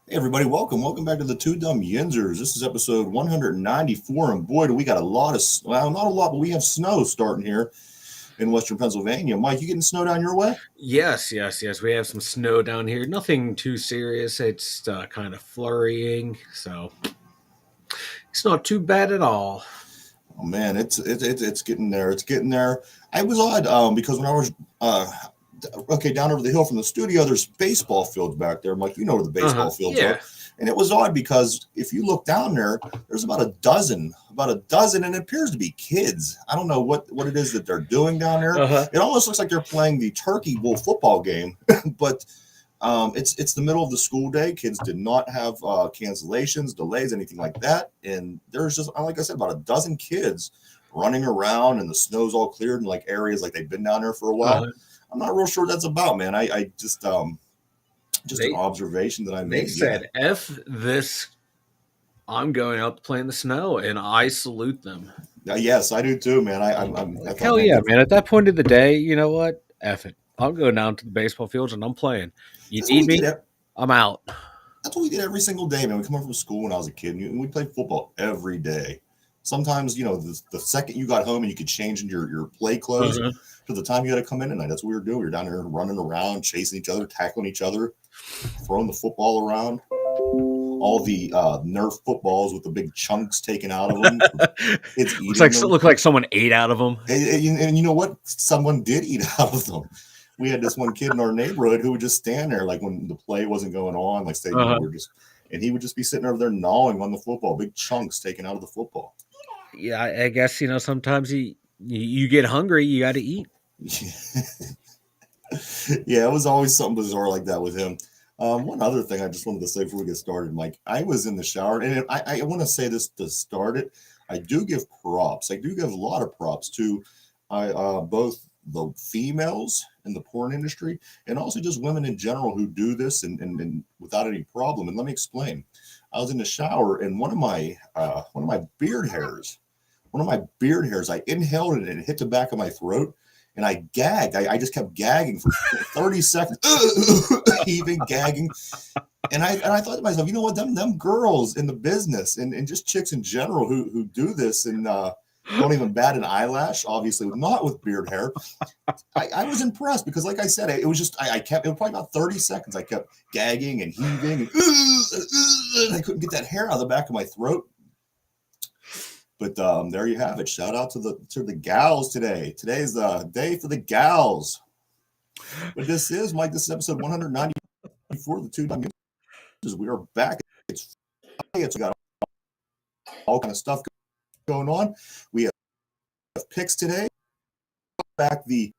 Hey everybody, welcome back to the two Dum Yinzers. This is episode 194, and boy, do we got a lot of, well, not a lot, but we have snow starting here in Western Pennsylvania. Mike, you getting snow down your way? Yes. We have some snow down here. Nothing too serious. It's kind of flurrying, so it's not too bad at all. Oh man, it's getting there. It's getting there. I was odd because when I was down over the hill from the studio, there's baseball fields back there. Mike, you know where the baseball fields are. And it was odd because if you look down there, there's about a dozen, and it appears to be kids. I don't know what it is that they're doing down there. It almost looks like they're playing the Turkey Bowl football game, but it's the middle of the school day. Kids did not have cancellations, delays, anything like that. And there's just, like I said, about a dozen kids running around, and the snow's all cleared in like areas like they've been down there for a while. I'm not real sure what that's about, man. I just an observation that I made. They said, F this, I'm going out to play in the snow, and I salute them. Yes, I do too, man. Hell yeah, man. At that point of the day, you know what? F it. I'll go down to the baseball fields, and I'm playing. You need me? I'm out. That's what we did every single day, man. We come home from school when I was a kid, and we played football every day. Sometimes, the second you got home and you could change into your play clothes to the time you had to come in at night. That's what we were doing. We were down there running around, chasing each other, tackling each other, throwing the football around. All the Nerf footballs with the big chunks taken out of them. Looked like someone ate out of them. And you know what? Someone did eat out of them. We had this one kid in our neighborhood who would just stand there, like when the play wasn't going on, like say and he would just be sitting over there gnawing on the football, big chunks taken out of the football. Yeah, I guess sometimes you get hungry, you got to eat. Yeah, it was always something bizarre like that with him. One other thing I just wanted to say before we get started, Mike, I was in the shower, and I want to say this to start it. I do give props. I do give a lot of props to both the females in the porn industry and also just women in general who do this and without any problem. And let me explain. I was in the shower, and one of my beard hairs, I inhaled it and it hit the back of my throat. And I gagged. I just kept gagging for 30 seconds, heaving, gagging. And I thought to myself, you know what? Them girls in the business and just chicks in general who do this and don't even bat an eyelash, obviously not with beard hair. I was impressed because, like I said, it was probably about 30 seconds. I kept gagging and heaving, and I couldn't get that hair out of the back of my throat. But there you have it. Shout out to the gals today. Today's the day for the gals. But this is, Mike, this is episode 194 of the two Dum Yinzers. We are back. It's Friday. We got all kind of stuff going on. We have picks today. The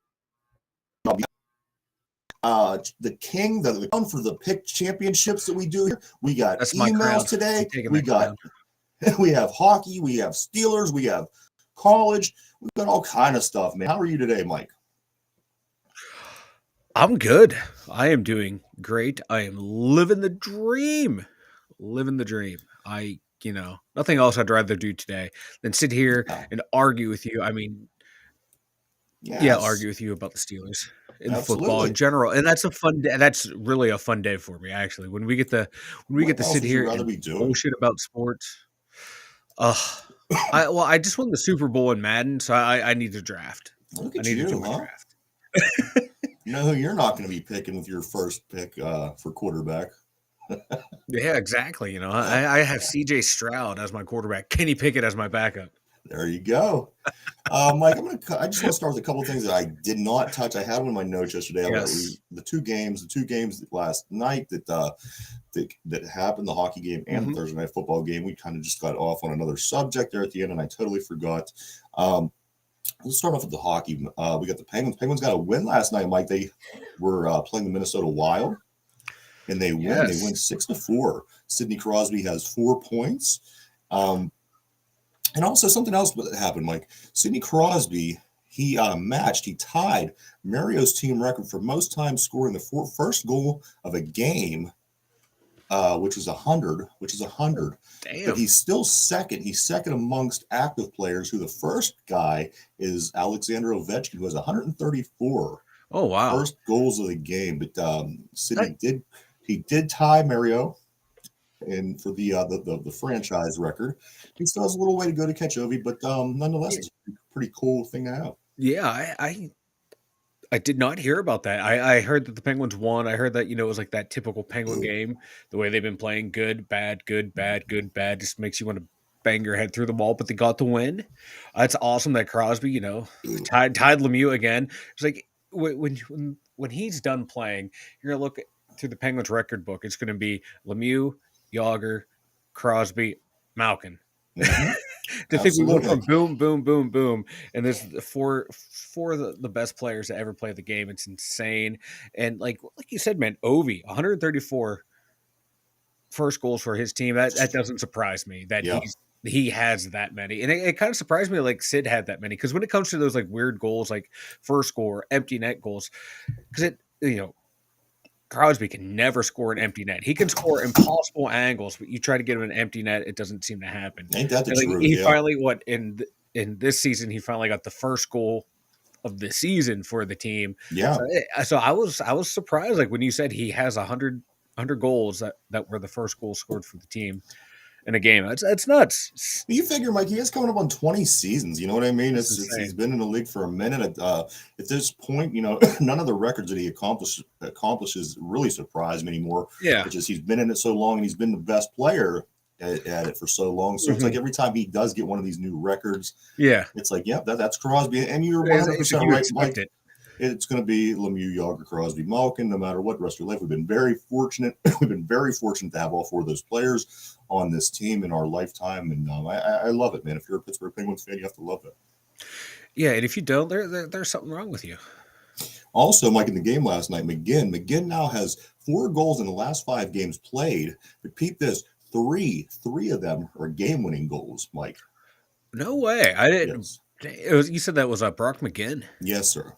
king, the one for the pick championships that we do here. We got emails today. We have hockey, we have Steelers, we have college, we've got all kind of stuff, man. How are you today, Mike? I'm good. I am doing great. I am living the dream. Nothing else I'd rather do today than sit here and argue with you. I mean, argue with you about the Steelers and football in general. And that's a fun day. That's really a fun day for me, actually. When we get to sit here and bullshit about sports. I just won the Super Bowl in Madden, so I need to draft. Look at you, draft. You know who you're not going to be picking with your first pick for quarterback? Yeah, exactly. I have C.J. Stroud as my quarterback. Kenny Pickett as my backup. There you go. Mike, I just want to start with a couple of things that I did not touch. I had one in my notes yesterday. Yes. The two games last night that happened, the hockey game and the Thursday night football game. We kind of just got off on another subject there at the end, and I totally forgot. Let's start off with the hockey. We got the Penguins. Penguins got a win last night, Mike. They were playing the Minnesota Wild. and they win. They win 6-4. Sidney Crosby has 4 points. And also something else that happened, Mike. Sidney Crosby, he tied Mario's team record for most times scoring the first goal of a game, which is 100. Damn. But he's still second. He's second amongst active players, who the first guy is Alexander Ovechkin, who has 134. Oh, wow. First goals of the game. But Sidney did tie Mario and for the franchise record. He still has a little way to go to catch Ovi, but nonetheless, it's a pretty cool thing to have. Yeah, I did not hear about that. I heard that the Penguins won. I heard that, it was like that typical Penguin game, the way they've been playing: good, bad, good, bad, good, bad, just makes you want to bang your head through the wall, but they got the win. It's awesome that Crosby, tied Lemieux again. It's like when he's done playing, you're going to look through the Penguins record book. It's going to be Lemieux, Yager, Crosby, Malkin. Mm-hmm. To think we went from boom, boom, boom, boom, and there's four of the best players to ever play the game. It's insane. And like you said, man, Ovi, 134 first goals for his team. That doesn't surprise me that he has that many. And it kind of surprised me like Sid had that many, because when it comes to those like weird goals, like first goal or empty net goals, because Crosby can never score an empty net. He can score impossible angles, but you try to get him an empty net, it doesn't seem to happen. Ain't that the truth? He finally, in this season, he finally got the first goal of the season for the team. Yeah. So I was surprised, like when you said he has 100 goals that were the first goal scored for the team in a game. That's nuts. You figure, Mike, he is coming up on 20 seasons. You know what I mean? He's been in the league for a minute. At this point, none of the records that he accomplishes really surprise me anymore. Yeah. It's just he's been in it so long, and he's been the best player at it for so long. So it's like every time he does get one of these new records, it's like, that's Crosby. And you're 100% right, Mike. It's going to be Lemieux, Yager, Crosby, Malkin, no matter what the rest of your life. We've been very fortunate. We've been very fortunate to have all 4 of those players on this team in our lifetime. And I love it, man. If you're a Pittsburgh Penguins fan, you have to love it. Yeah, and if you don't, there's something wrong with you. Also, Mike, in the game last night, McGinn now has 4 goals in the last 5 games played. But peep this, three of them are game-winning goals, Mike. No way. I didn't. Yes. You said that was Brock McGinn? Yes, sir.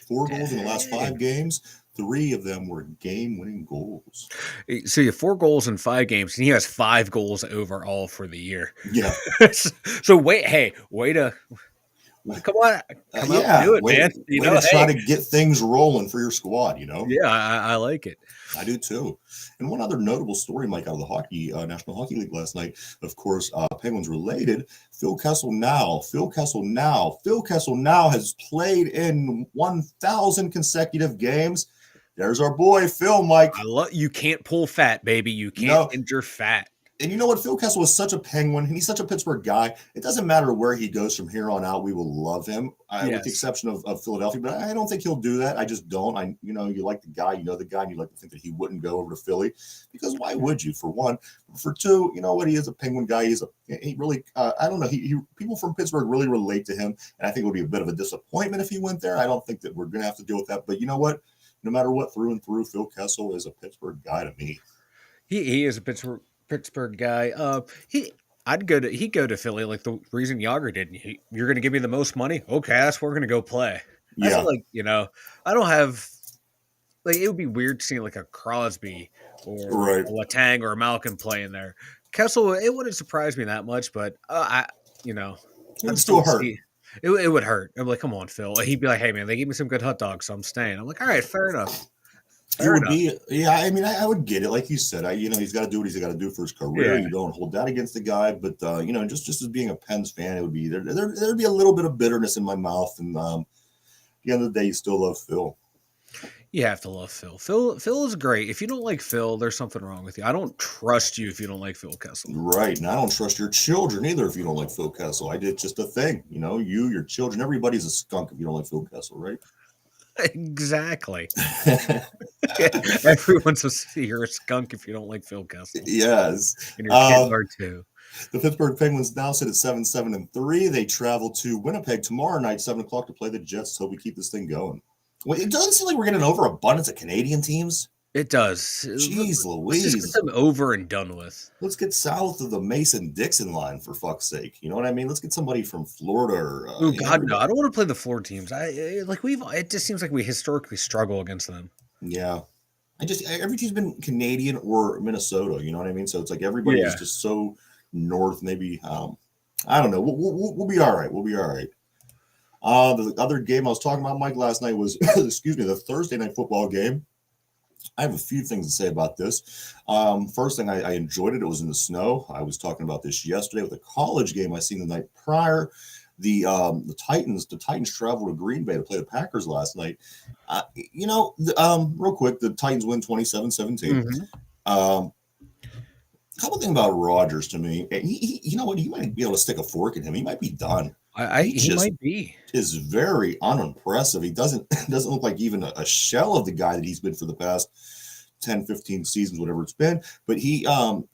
4 goals in the last 5 games. 3 of them were game-winning goals. So you have 4 goals in 5 games, and he has 5 goals overall for the year. Yeah. So way to come out and do it, man. Try to get things rolling for your squad. Yeah, I like it. I do too. And one other notable story, Mike, out of the hockey National Hockey League last night, of course, Penguins related. Phil Kessel now has played in 1,000 consecutive games. There's our boy Phil, Mike. You can't pull fat, baby. You can't injure fat. And you know what? Phil Kessel is such a Penguin, and he's such a Pittsburgh guy. It doesn't matter where he goes from here on out. We will love him, with the exception of Philadelphia. But I don't think he'll do that. I just don't. You like the guy, and you like to think that he wouldn't go over to Philly, because why would you? For one, for two, you know what? He is a Penguin guy. He really, I don't know. People from Pittsburgh really relate to him, and I think it would be a bit of a disappointment if he went there. I don't think that we're going to have to deal with that. But you know what? No matter what, through and through, Phil Kessel is a Pittsburgh guy to me. He is a Pittsburgh guy. He'd go to Philly like the reason Yager did. You're going to give me the most money? Okay, that's where we're going to go play. I feel like, I don't have, like, it would be weird seeing like a Crosby or a Letang or a Malkin playing there. Kessel, it wouldn't surprise me that much, but I'd still hurt. It would hurt. I'm like, come on, Phil. He'd be like, hey man, they gave me some good hot dogs, so I'm staying. I'm like, all right, fair enough. I would get it. Like you said, he's got to do what he's got to do for his career. You don't hold that against the guy, but just as being a Pens fan, it would be there'd be a little bit of bitterness in my mouth. And at the end of the day, you still love Phil. You have to love Phil. Phil is great. If you don't like Phil, there's something wrong with you. I don't trust you if you don't like Phil Kessel. Right, and I don't trust your children either if you don't like Phil Kessel. It's just a thing. Your children, everybody's a skunk if you don't like Phil Kessel, right? Exactly. You're a skunk if you don't like Phil Kessel. Yes. And your kids are too. The Pittsburgh Penguins now sit at 7-7-3. They travel to Winnipeg tomorrow night, 7:00 to play the Jets. So we keep this thing going. Well, it doesn't seem like we're getting an overabundance of Canadian teams. It does. Jeez Let's just get Louise. them over and done with. Let's get south of the Mason-Dixon line, for fuck's sake. You know what I mean? Let's get somebody from Florida or Oh God, no! I everybody. don't want to play the floor teams. It just seems like we historically struggle against them. Yeah. Every team's been Canadian or Minnesota. You know what I mean? So it's like everybody is Yeah. just so north. Maybe I don't know. We'll be all right. We'll be all right. The other game I was talking about, Mike, last night was excuse me, the Thursday night football game. I have a few things to say about this. First thing, I enjoyed it. It was in the snow. I was talking about this yesterday with a college game I seen the night prior. The Titans traveled to Green Bay to play the Packers last night. Real quick, the Titans win 27-17. Um, couple things about Rodgers to me. You know what? You might be able to stick a fork in him. He might be done. He might be. Is very unimpressive. He doesn't look like even a shell of the guy that he's been for the past 10, 15 seasons, whatever it's been. But he, and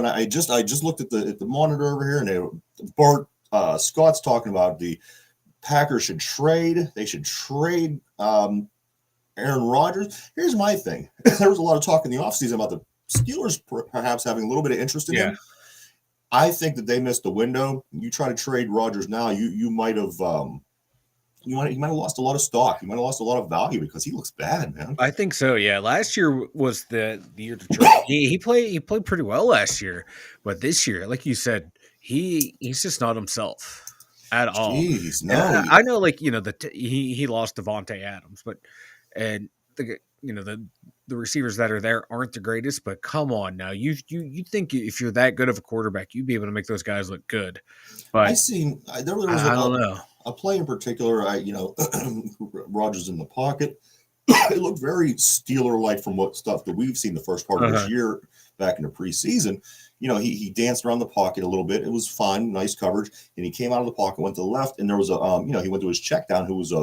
I just looked at the monitor over here, and Bart Scott's talking about the Packers should trade. They should trade Aaron Rodgers. Here's my thing. There was a lot of talk in the offseason about the Steelers perhaps having a little bit of interest in him. I think that they missed the window. You try to trade Rodgers now, you might have lost a lot of stock. You might have lost a lot of value because he looks bad, man. I think so. Yeah, last year was the year to trade. He played pretty well last year, but this year, like you said, he's just not himself at all. Jeez, no. I know, like he lost Devontae Adams, and the receivers that are there aren't the greatest, but come on now. You think if you're that good of a quarterback, you'd be able to make those guys look good. But there was I don't know. A play in particular, Rodgers in the pocket. It looked very Steeler-like from what stuff that we've seen the first part of this year back in the preseason. He danced around the pocket a little bit. It was fun, nice coverage. And he came out of the pocket, went to the left, and there was he went to his check down, who was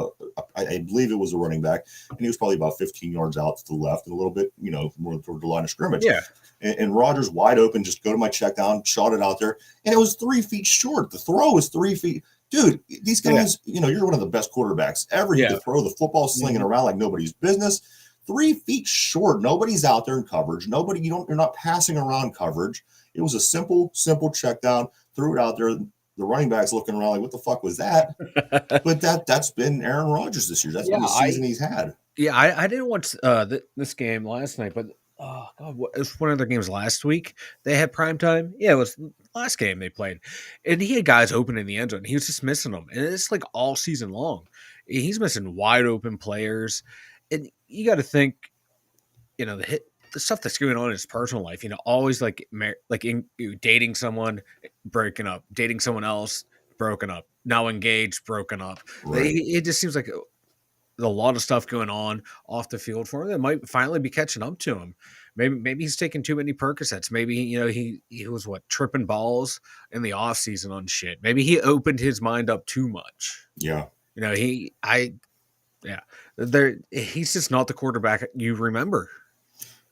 I believe it was a running back, and he was probably about 15 yards out to the left and a little bit, more toward the line of scrimmage. Yeah. And Rodgers wide open, just go to my check down, shot it out there, and it was 3 feet short. The throw was 3 feet. Dude, these guys, you're one of the best quarterbacks ever. You can throw the football slinging around like nobody's business. 3 feet short. Nobody's out there in coverage. You're not passing around coverage. It was a simple check down, threw it out there. The running back's looking around like, what the fuck was that? But that's been Aaron Rodgers this year. That's been the season he's had. Yeah, I didn't watch this game last night, but oh God, it was one of their games last week. They had prime time. Yeah, it was the last game they played. And he had guys open in the end zone. He was just missing them. And it's like all season long. He's missing wide open players. And you got to think, the stuff that's going on in his personal life, always dating someone, breaking up, dating someone else, broken up, now engaged, broken up. Right. It just seems like a lot of stuff going on off the field for him that might finally be catching up to him. Maybe he's taking too many Percocets. Maybe, he was tripping balls in the off season on shit. Maybe he opened his mind up too much. Yeah. He's just not the quarterback you remember.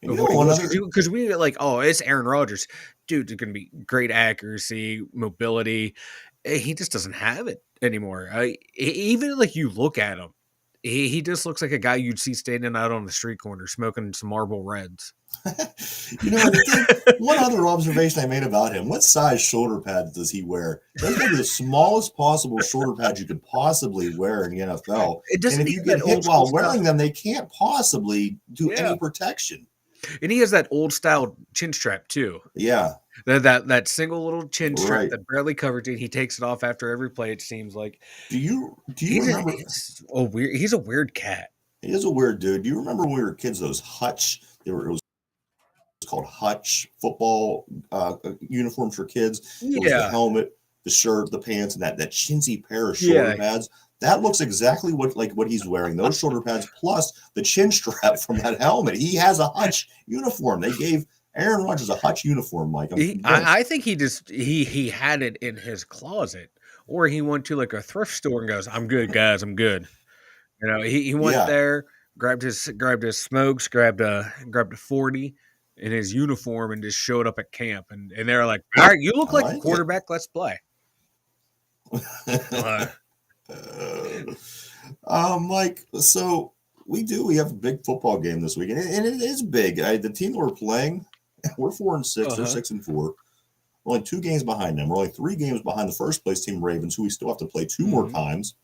Because we it's Aaron Rodgers. Dude, there's going to be great accuracy, mobility. He just doesn't have it anymore. Even you look at him, he just looks like a guy you'd see standing out on the street corner smoking some Marlboro Reds. One other observation I made about him: what size shoulder pads does he wear? Those are the smallest possible shoulder pads you could possibly wear in the NFL. And if you get hit while wearing them, they can't possibly do any protection. And he has that old style chin strap too. Yeah. That single little chin strap that barely covers it. He takes it off after every play, it seems like. Do you remember? He's a weird cat. He is a weird dude. Do you remember when we were kids, those Hutch? It was called Hutch football uniforms for kids. It was the helmet, the shirt, the pants, and that chintzy pair of shoulder pads. That looks exactly what he's wearing. Those shoulder pads plus the chin strap from that helmet. He has a Hutch uniform. They gave Aaron Rodgers a Hutch uniform, Mike. I think he had it in his closet, or he went to a thrift store and goes, "I'm good, guys. I'm good." He went there, grabbed his smokes, grabbed a 40 in his uniform, and just showed up at camp. And they're like, "All right, you look like a quarterback. Let's play." Mike, so We do. We have a big football game this week, and it is big. The team we're playing, we're 4-6. They're 6-4. We're only 2 games behind them. We're only 3 games behind the first place team, Ravens, who we still have to play 2 more times,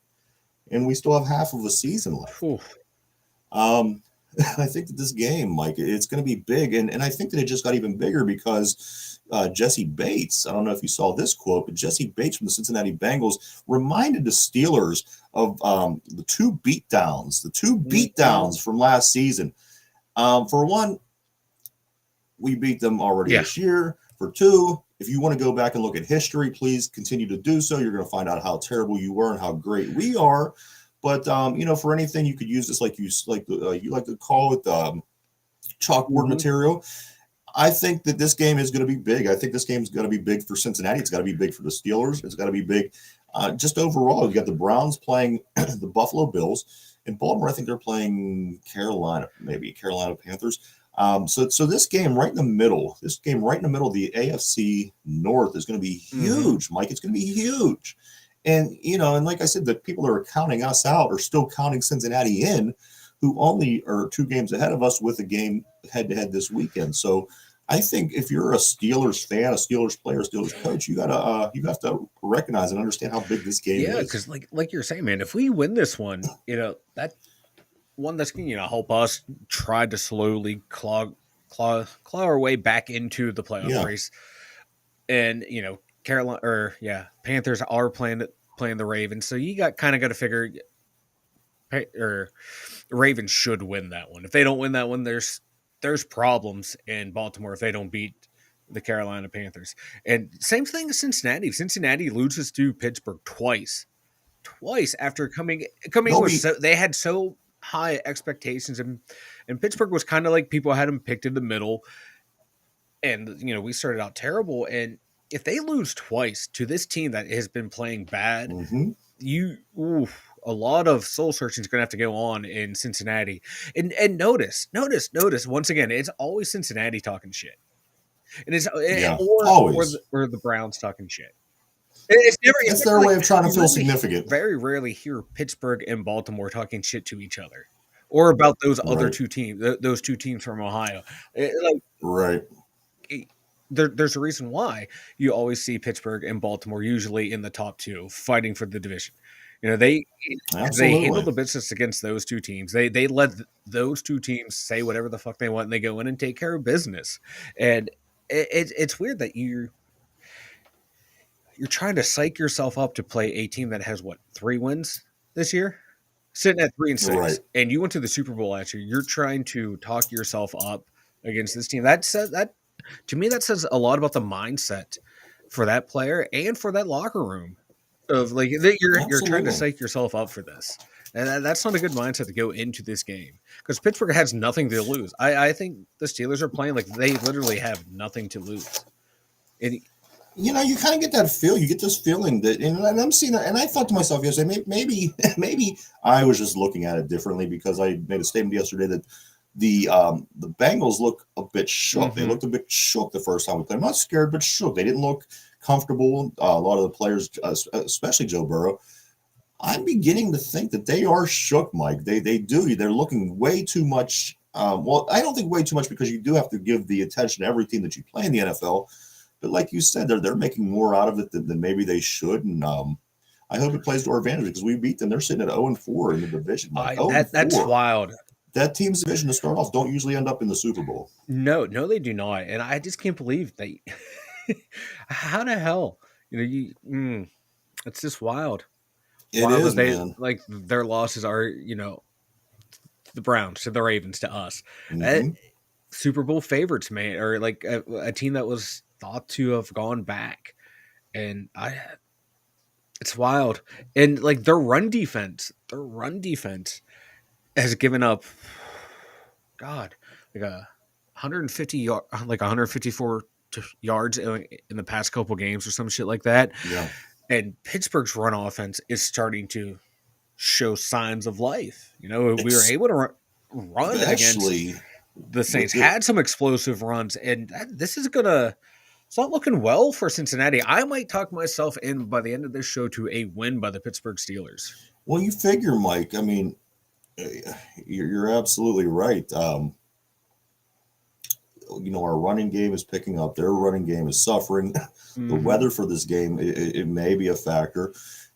and we still have half of a season left. I think that this game, Mike, it's going to be big, and I think that it just got even bigger because Jesse Bates, I don't know if you saw this quote, but Jesse Bates from the Cincinnati Bengals reminded the Steelers of the 2 beatdowns from last season. For one, we beat them already this year. For 2, if you want to go back and look at history, please continue to do so. You're going to find out how terrible you were and how great we are. But for anything, you could use this you like to call it chalkboard material. I think that this game is going to be big. I think this game is going to be big for Cincinnati. It's got to be big for the Steelers. It's got to be big just overall. You got the Browns playing the Buffalo Bills. In Baltimore, I think they're playing Carolina Panthers. So this game right in the middle, of the AFC North is going to be huge, Mike. It's going to be huge. And, and like I said, the people that are counting us out are still counting Cincinnati in, who only are 2 games ahead of us with a game head-to-head this weekend. So I think if you're a Steelers fan, a Steelers player, a Steelers coach, you have to recognize and understand how big this game is. Yeah, because like you're saying, man, if we win this one, that one that's going to help us try to slowly claw our way back into the playoff race. And Panthers are playing the Ravens, so you got to figure the Ravens should win that one. If they don't win that one, there's problems in Baltimore if they don't beat the Carolina Panthers. And same thing as Cincinnati. Cincinnati loses to Pittsburgh twice after coming with they had so high expectations, and Pittsburgh was kind of like people had them picked in the middle, and we started out terrible. And if they lose twice to this team that has been playing bad, a lot of soul searching is going to have to go on in Cincinnati. And notice once again, it's always Cincinnati talking shit, and it's or the Browns talking shit. It's their way of trying to feel significant. Very rarely hear Pittsburgh and Baltimore talking shit to each other, or about those other 2 teams, those 2 teams from Ohio. There's a reason why you always see Pittsburgh and Baltimore usually in the top 2 fighting for the division. They handle the business against those 2 teams. They let those 2 teams say whatever the fuck they want, and they go in and take care of business. And it's weird that you're trying to psych yourself up to play a team that has 3 wins this year, sitting at 3-6, and you went to the Super Bowl last year. You're trying to talk yourself up against this team. To me, that says a lot about the mindset for that player and for that locker room of you're trying to psych yourself up for this. And that's not a good mindset to go into this game, because Pittsburgh has nothing to lose. I think the Steelers are playing like they literally have nothing to lose. And you kind of get that feel. You get this feeling that, and I'm seeing it, and I thought to myself yesterday, maybe I was just looking at it differently, because I made a statement yesterday that the Bengals look a bit shook. They looked a bit shook the first time we played. I'm not scared, but shook. They didn't look comfortable. A lot of the players, especially Joe Burrow, I'm beginning to think that they are shook, Mike. They do. They're looking way too much. Well, I don't think way too much, because you do have to give the attention to every team that you play in the NFL. But like you said, they're making more out of it than maybe they should. And I hope it plays to our advantage, because we beat them. They're sitting at 0-4 in the division. That's wild. That team's division to start off don't usually end up in the Super Bowl. No, they do not. And I just can't believe they. How the hell? It's just wild. It is, man. Like, their losses are, the Browns to the Ravens to us. Super Bowl favorites, man, or like a team that was thought to have gone back. And it's wild. And like their run defense has given up, God, like 154 yards in the past couple games or some shit like that. Yeah. And Pittsburgh's run offense is starting to show signs of life. We were able to run against the Saints. Had some explosive runs, and this is gonna. It's not looking well for Cincinnati. I might talk myself in by the end of this show to a win by the Pittsburgh Steelers. Well, you figure, Mike. I mean, You're absolutely right. Our running game is picking up. Their running game is suffering. The Mm-hmm. weather for this game, it may be a factor.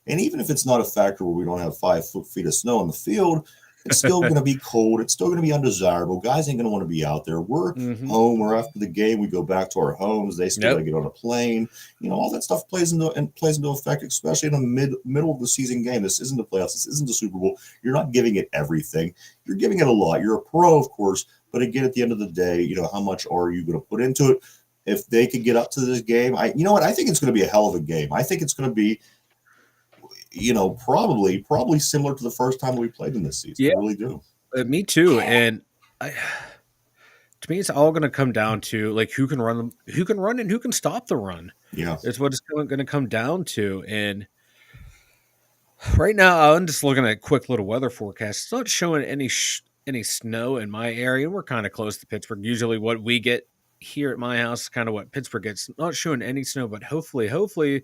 And even if it's not a factor where we don't have 5 feet of snow on the field, it's still going to be cold. It's still going to be undesirable. Guys ain't going to want to be out there. We're Mm-hmm. home. We're after the game. We go back to our homes. They still got to Yep. get on a plane. All that stuff plays into effect, especially in a middle of the season game. This isn't the playoffs. This isn't the Super Bowl. You're not giving it everything. You're giving it a lot. You're a pro, of course, but again, at the end of the day, how much are you going to put into it? If they could get up to this game, you know what? I think it's going to be a hell of a game. I think it's going to be, probably similar to the first time we played in this season. Yeah, I really do. me too. And to me, it's all going to come down to like who can run, and who can stop the run. Yeah. It's what it's going to come down to. And right now, I'm just looking at a quick little weather forecast. It's not showing any snow in my area. We're kind of close to Pittsburgh. Usually, what we get here at my house is kind of what Pittsburgh gets. Not showing any snow, but hopefully,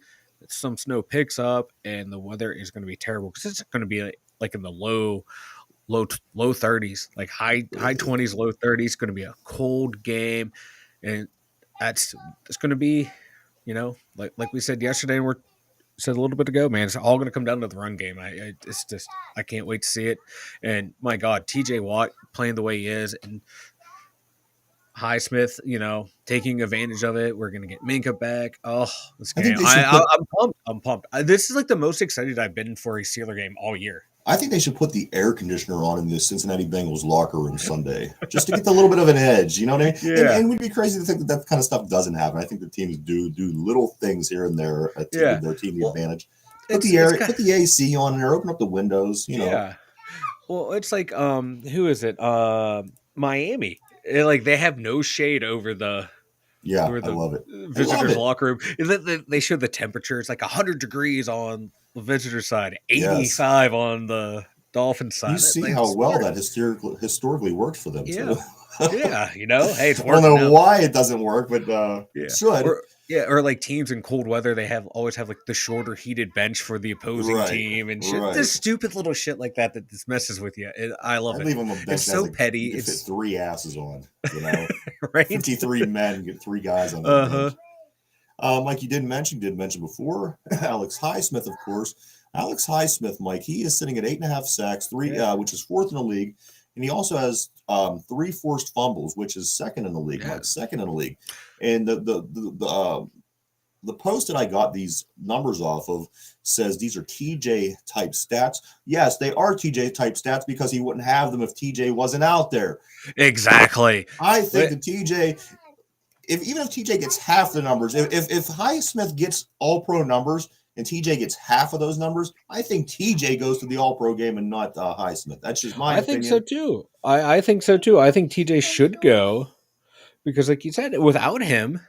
some snow picks up and the weather is going to be terrible because it's going to be like in the low 30s, like high 20s, low 30s. Going to be a cold game, and it's going to be, like we said yesterday, and we're said a little bit ago, man, it's all going to come down to the run game. I can't wait to see it. And my God, TJ Watt playing the way he is, and Highsmith, taking advantage of it. We're going to get Minka back. Oh, this game. I'm pumped. I'm pumped. This is like the most excited I've been for a Steeler game all year. I think they should put the air conditioner on in the Cincinnati Bengals locker room Sunday just to get a little bit of an edge. You know what I mean? Yeah. And we'd be crazy to think that kind of stuff doesn't happen. I think the teams do little things here and there to give their team the advantage. Put the AC on there, open up the windows. Yeah. Well, it's like who is it? Miami. They have no shade over the. Yeah, I love it. Visitors' locker room. They show the temperature. It's like 100 degrees on the visitor side, 85 on the Dolphin side. You see how well that historically worked for them, yeah. too. Yeah, hey, it's working. I don't know why it doesn't work, but it should. Or like teams in cold weather, they always have like the shorter heated bench for the opposing team and shit. This stupid little shit like that just messes with you. I love it. Leave them a bench. It's so petty. It's fit 3 asses on, right? 53 men get 3 guys on the bench. Mike, you did mention before, Alex Highsmith, of course. Alex Highsmith, Mike, he is sitting at 8.5 sacks, which is 4th in the league. And he also has 3 forced fumbles, which is 2nd in the league. Mike, 2nd in the league. And the post that I got these numbers off of says these are TJ type stats. Yes, they are TJ type stats because he wouldn't have them if TJ wasn't out there. Exactly. I think the TJ, even if TJ gets half the numbers, if Highsmith gets all pro numbers and TJ gets half of those numbers, I think TJ goes to the all pro game and not Highsmith. That's just my opinion. I think so too. I think so too. I think TJ should go because, like you said, without him,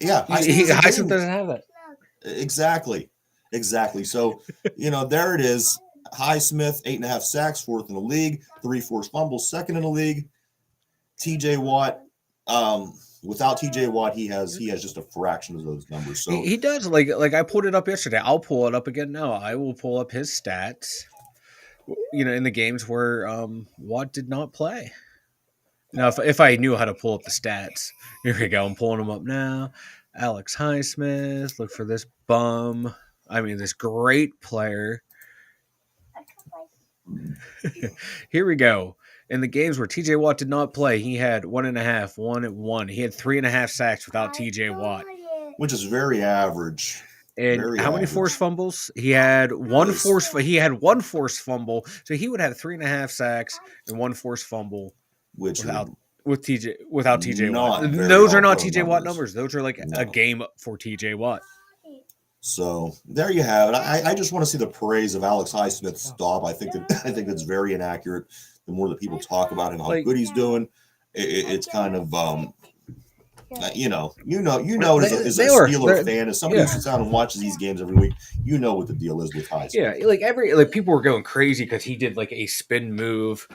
Highsmith doesn't have that. Exactly. So, there it is. Highsmith, 8.5 sacks, 4th in the league, 3 forced fumbles, 2nd in the league. TJ Watt, without TJ Watt, he has just a fraction of those numbers. So he does. Like I pulled it up yesterday. I'll pull it up again now. I will pull up his stats. In the games where Watt did not play. Now, if I knew how to pull up the stats, here we go. I'm pulling them up now. Alex Highsmith, look for this bum. I mean, this great player. Here we go. In the games where TJ Watt did not play, he had 1.5, 1 at 1. He had 3.5 sacks without TJ Watt, which is very average. And how many forced fumbles? He had one forced fumble, so he would have 3.5 sacks and 1 forced fumble, without TJ Watt. Those are not TJ Watt numbers. Those are like a game for TJ Watt. So there you have it. I just want to see the praise of Alex Highsmith stop. I think that's very inaccurate. The more that people talk about him, how good he's doing, it's kind of as a Steeler fan, as somebody who sits down and watches these games every week, what the deal is with Highsmith. Yeah, like people were going crazy because he did like a spin move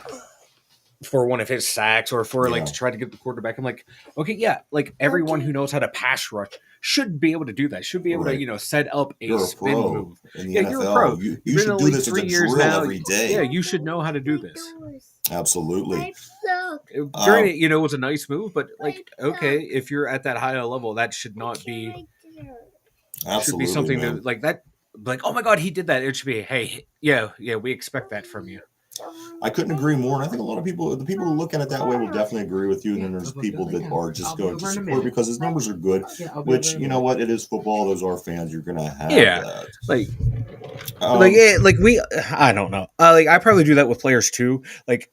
for one of his sacks or for like Yeah. to try to get the quarterback. I'm like, okay, yeah, like everyone who knows how to pass rush should be able to do that. Should be able to, Right. set up a You're a spin pro move. in the Yeah, you're a pro. NFL. You You've been in should the do league this as a 3 years drill now. every Yeah, day. you should know how to do this. Absolutely. Granted, it was a nice move, but like, okay, if you're at that higher level, that should not be. Should be Absolutely, something man. that like that. Like, oh my god, he did that. It should be, hey, yeah, we expect that from you. I couldn't agree more. And I think a lot of people, the people who look at it that way, will definitely agree with you. And then there's people that are just going to support because his numbers are good. Which, you know what, it is football. Those are fans. You're gonna have that. Like I don't know. Like I probably do that with players too. Like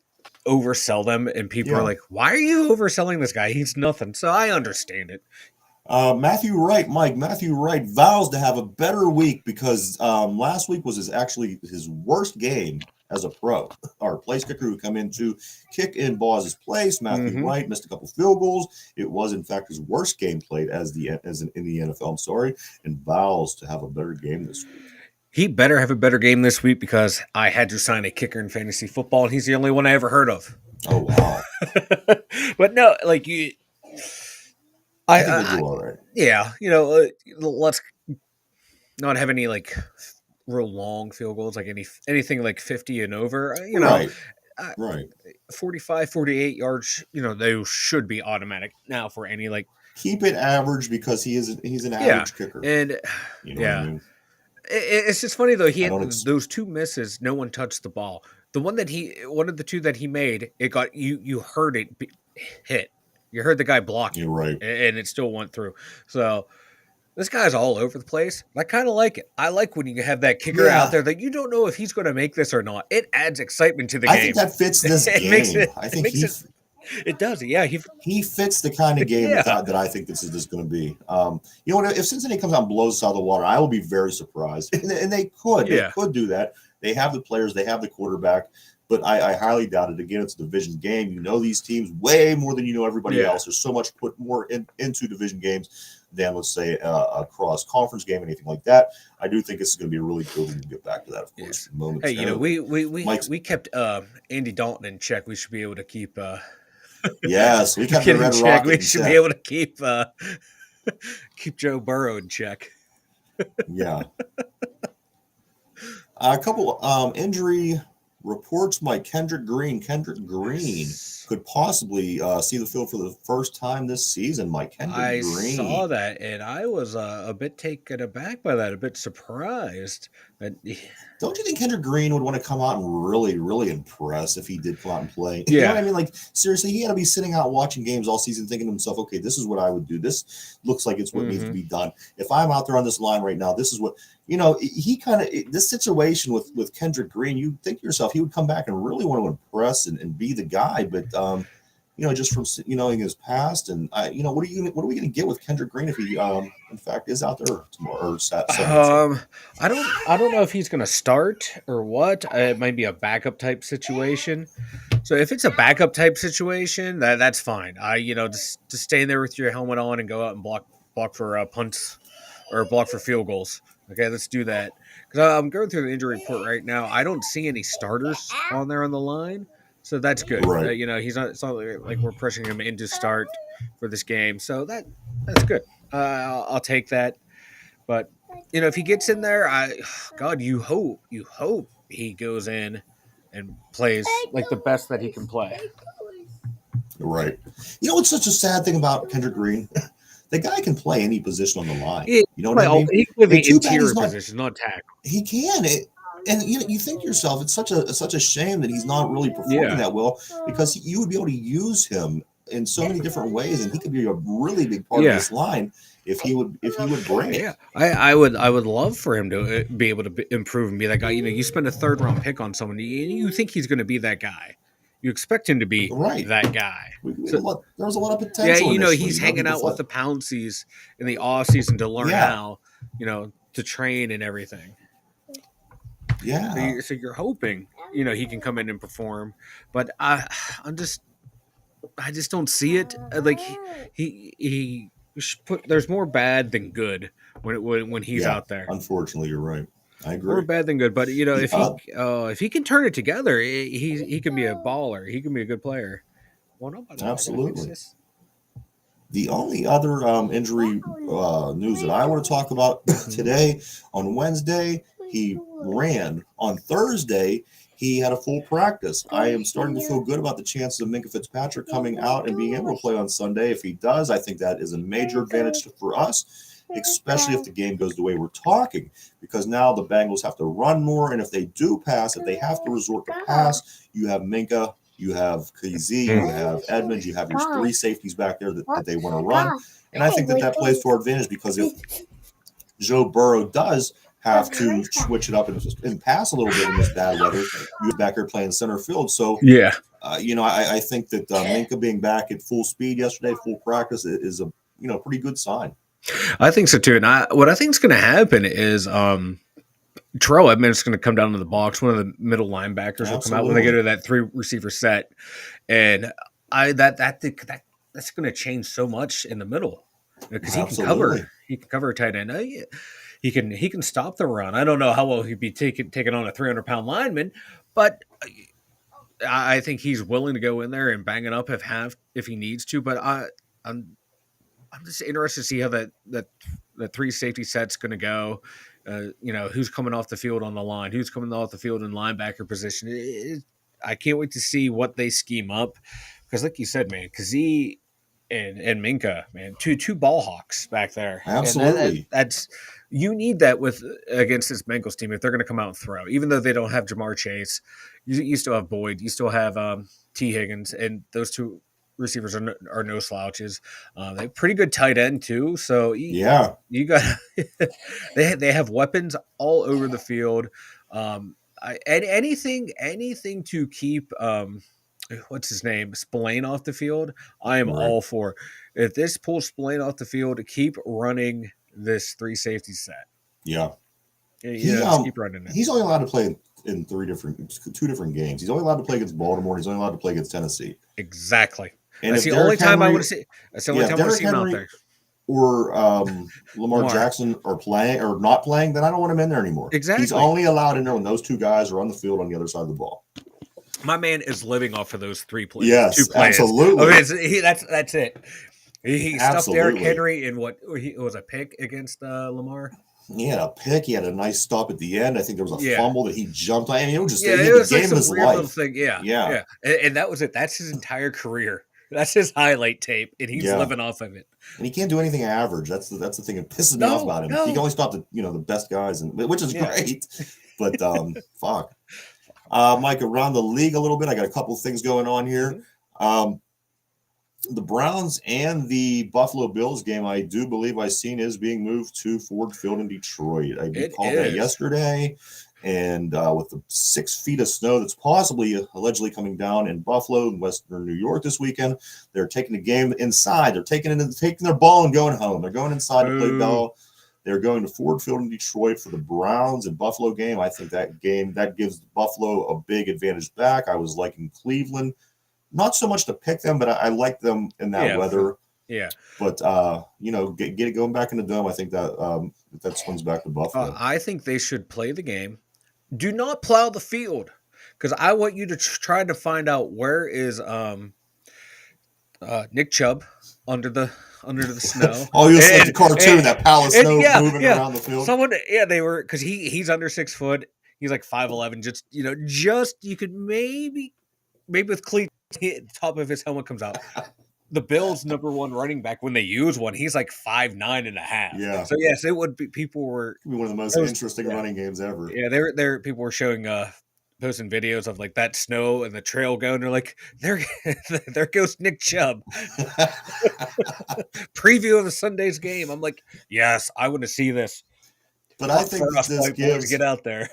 oversell them, and people are like, "Why are you overselling this guy? He's nothing." So I understand it. Matthew Wright, Matthew Wright vows to have a better week because last week was actually his worst game as a pro. Our place kicker who come in to kick in Boz's place. Matthew Wright missed a couple field goals. It was in fact his worst game played in the NFL. I'm sorry, and vows to have a better game this week. He better have a better game this week because I had to sign a kicker in fantasy football, and he's the only one I ever heard of. Oh wow! But no, like you. I think we'll do all right. Yeah, let's not have any like real long field goals, like anything like 50 and over. Right. 45, 48 yards. Those should be automatic now for any like. Keep it average because he's an average kicker. And what I mean? It's just funny though. He had those two misses. No one touched the ball. The one of the two that he made, it got you heard it hit. You heard the guy block. You're right. And it still went through. So this guy's all over the place. I kind of like it. I like when you have that kicker out there that you don't know if he's going to make this or not. It adds excitement to the game. I think that fits this game. I think it does. Yeah, he fits the kind of game that I think this is going to be. You know what? If Cincinnati comes out and blows us out of the water, I will be very surprised. And they could do that. They have the players. They have the quarterback. But I highly doubt it. Again, it's a division game. You know these teams way more than you know everybody else. There's so much put more into division games than, let's say, a cross-conference game, anything like that. I do think this is going to be a really good. We can get back to that, of course. Hey, we kept Andy Dalton in check. We should be able to keep. Yes, we kept the Red Rocket. We should be able to keep keep Joe Burrow in check. Yeah. A couple injury reports by Kendrick Green. Kendrick Green could possibly see the field for the first time this season. Kendrick Green. I saw that, and I was a bit taken aback by that, a bit surprised. Don't you think Kendrick Green would want to come out and really, really impress if he did come out and play? You know what I mean? Like, seriously, he had to be sitting out watching games all season thinking to himself, okay, this is what I would do. This looks like it's what needs to be done. If I'm out there on this line right now, this is what, he kind of, this situation with Kendrick Green, you think to yourself, he would come back and really want to impress and be the guy. But, just from, in his past and, what are we going to get with Kendrick Green if he, in fact, is out there tomorrow or Saturday? I don't know if he's going to start or what. It might be a backup type situation. So if it's a backup type situation, that's fine. Just stay there with your helmet on and go out and block for punts or block for field goals. Okay, let's do that. Because I'm going through the injury report right now. I don't see any starters on there on the line. So that's good. Right. He's not. It's not like we're pushing him into start for this game. So that's good. I'll take that. But if he gets in there, you hope he goes in and plays like the best that he can play. Right. It's such a sad thing about Kendrick Green. The guy can play any position on the line. Yeah, you know what I mean? He can play the interior position, not tackle. He can. And you think to yourself, it's such a shame that he's not really performing that well because you would be able to use him in so many different ways, and he could be a really big part of this line if he would bring it. Yeah, I would love for him to be able to improve and be that guy. You spend a 3rd round pick on someone, you think he's going to be that guy. You expect him to be that guy. There's a lot of potential. Yeah, he's hanging out with the Pouncies in the off season to learn how, to train and everything. Yeah. So you're hoping, he can come in and perform, but I just don't see it. Like there's more bad than good when he's out there. Unfortunately, you're right. I More agree. bad than good. But if he can turn it together, he can be a baller. He can be a good player. Well, no, buddy, I gotta fix Absolutely. this. The only other injury news that I want to talk about today, on Wednesday, he ran. On Thursday, he had a full practice. I am starting to feel good about the chances of Minkah Fitzpatrick coming out and being able to play on Sunday. If he does, I think that is a major advantage for us, especially if the game goes the way we're talking, because now the Bengals have to run more. And if they do pass, if they have to resort to pass, you have Minkah, you have KZ, you have Edmonds, you have your three safeties back there that they want to run. And I think that plays to our advantage, because if Joe Burrow does have to switch it up and pass a little bit in this bad weather, you back here playing center field. So, Yeah. I think that Minkah being back at full speed yesterday, full practice, is a pretty good sign. I think so too. And what I think is going to happen is Terrell Edmonds is going to come down to the box. One of the middle linebackers will come out when they get to that 3 receiver set, and that's going to change so much in the middle, because he can cover. He can cover a tight end. He can stop the run. I don't know how well he'd be taking on a 300-pound lineman, but I think he's willing to go in there and bang it up if he needs to. But I'm just interested to see how that 3 safety set's going to go. Who's coming off the field on the line, who's coming off the field in linebacker position. I can't wait to see what they scheme up, because like you said, man, Kazee and Minkah, man, two ball hawks back there. Absolutely. That's you need that against this Bengals team if they're going to come out and throw. Even though they don't have Jamar Chase, you still have Boyd, you still have T. Higgins, and those 2 receivers are no slouches. They have pretty good tight end too. So you got they have weapons all over the field. Anything to keep what's his name, Spillane off the field, I am all for. If this pulls Spillane off the field, keep running this 3 safety set. Yeah, just keep running it. He's only allowed to play in 2 different games. He's only allowed to play against Baltimore. He's only allowed to play against Tennessee. Exactly. And that's the only time I want to see. That's the only time I want to see him out there. Or Lamar Jackson are playing or not playing, then I don't want him in there anymore. Exactly. He's only allowed in there when those 2 guys are on the field on the other side of the ball. My man is living off of those 3 plays. Yes, 2 plays. Absolutely. Okay, that's it. He stuffed Derrick Henry in it was a pick against Lamar. He had a pick. He had a nice stop at the end. I think there was a fumble that he jumped on. I mean, it was just it was the game of his life. Thing. Yeah. And that was it. That's his entire career. That's his highlight tape, and he's living off of it. And he can't do anything average. That's the thing that pisses me off about him. He can only stop the best guys, which is great. But fuck, Mike, around the league a little bit. I got a couple of things going on here. The Browns and the Buffalo Bills game, I do believe I've seen, is being moved to Ford Field in Detroit. I called that yesterday. And with the 6 feet of snow that's allegedly coming down in Buffalo and Western New York this weekend, they're taking the game inside. They're taking their ball and going home. They're going inside to play ball. They're going to Ford Field in Detroit for the Browns and Buffalo game. I think that gives Buffalo a big advantage back. I was liking Cleveland. Not so much to pick them, but I like them in that weather. Yeah. But, get it going back in the Dome. I think that swings back to Buffalo. I think they should play the game. Do not plow the field, because I want you to try to find out where is Nick Chubb under the snow. You'll see the cartoon, that pile of snow moving around the field. They were, because he's under 6 foot. He's like 5'11". Just you could maybe with cleats, the top of his helmet comes out. The Bills' number 1 running back, when they use one, he's like 5'9.5". Yeah. So yes, it would be. People were one of the most interesting running games ever. Yeah, there. People were showing posting videos of like that snow and the trail going. They're like, there goes Nick Chubb. Preview of the Sunday's game. I'm like, yes, I want to see this. But I think this gives to get out there.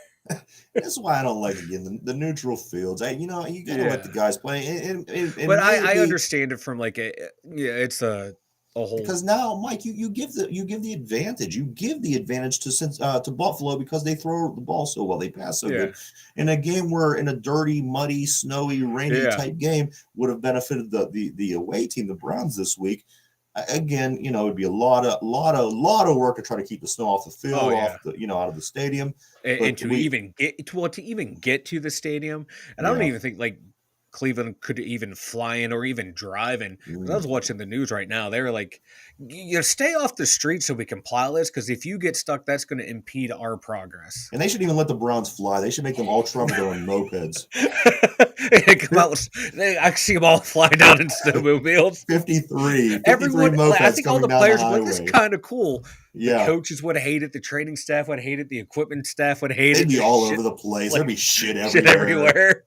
That's why I don't like the neutral fields. You gotta let the guys play. But I understand it from it's a whole, because now, Mike, you give the advantage. You give the advantage to Buffalo because they throw the ball so well, they pass so good. In a game where in a dirty, muddy, snowy, rainy type game would have benefited the away team, the Browns, this week. again, it'd be a lot of work to try to keep the snow off the Oh, field, yeah. off the, out of the stadium. And But to even get to the stadium, and I don't yeah, even think, like, Cleveland could even fly in or even drive in, 'cause I was watching the news right now, they were like, "You stay off the street so we can plow this, because if you get stuck, that's gonna impede our progress." and they should even let the Browns fly. They should make them all travel there on mopeds. They come out with I see them all fly down in snowmobiles. 53 Everyone, like, I mopeds think all coming the down the players were like, "This is highway. kinda cool." The Yeah, coaches would hate it, the training staff would hate it, the equipment staff would hate they'd it, be just all shit, over the place. There'd like, be shit shit everywhere. everywhere.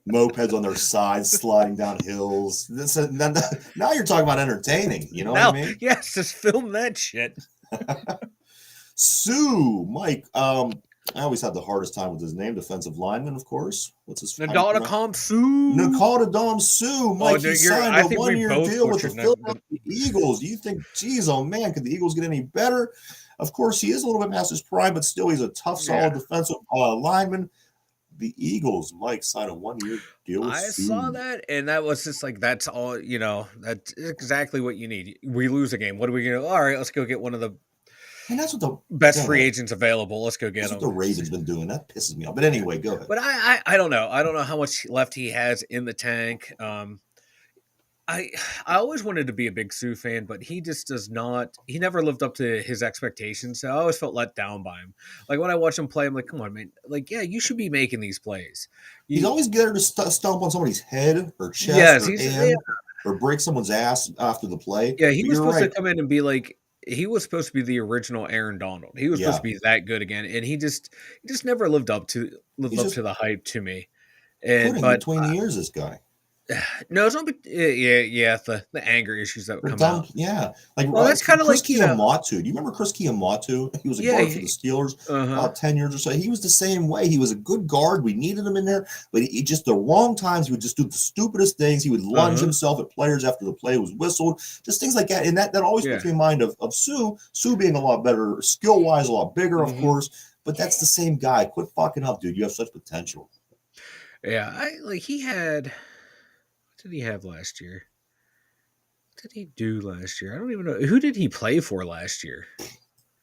Mopeds on their sides sliding down hills. Now you're talking about entertaining. You know what I Now, mean? yes, just film that shit. Sue, Mike. I always had the hardest time with his name. Defensive lineman, of course. How do you pronounce? Nadal Sue. Nakata Sue, Oh, Mike. no, He signed I a think we one-year both deal with the butchered Philadelphia Eagles. Do you think, geez, oh man, could the Eagles get any better? Of course, he is a little bit past his prime, but still, he's a tough, solid yeah. defensive lineman. The Eagles, Mike, signed a one-year deal with I saw Sue. that, and that was just like, that's all, that's exactly what you need. We lose a game. What are we going to? All right, let's go get one of the And that's what the best go free ahead. agents available. Let's go get That's what them. the Ravens been doing. That pisses me off. But anyway, go ahead. But I don't know. I don't know how much left he has in the tank. I I always wanted to be a big Sue fan, but he just does not. He never lived up to his expectations. So I always felt let down by him. Like when I watch him play, I'm like, come on, man. Like, yeah, you should be making these plays. He's You, always there to stomp on somebody's head or chest yes, or hand or break someone's ass after the play. yeah. He But was you're supposed to right. come in and be like. He was supposed to be the original Aaron Donald. He was supposed Yeah. to be that good again, and he just never lived He's up just to the hype to me. And pudding but between the ears, this guy. no, it's not. Yeah, the anger issues that would Or come dumb, out. yeah. Like Well, that's kind of Chris like Kiyomatu. Do you remember Chris Kiyomatu? He was a yeah, guard for the Steelers uh-huh. about 10 years or so. He was the same way. He was a good guard. We needed him in there, but he just the wrong times he would just do the stupidest things. He would lunge Uh-huh. himself at players after the play was whistled, just things like that. And that always puts Yeah. me in mind of Sue. Sue being a lot better, skill wise, a lot bigger, of Mhm. course. But that's the same guy. Quit fucking up, dude. You have such potential. Yeah, I like he had what did he have last year? What did he do last year? I don't even know. Who did he play for last year?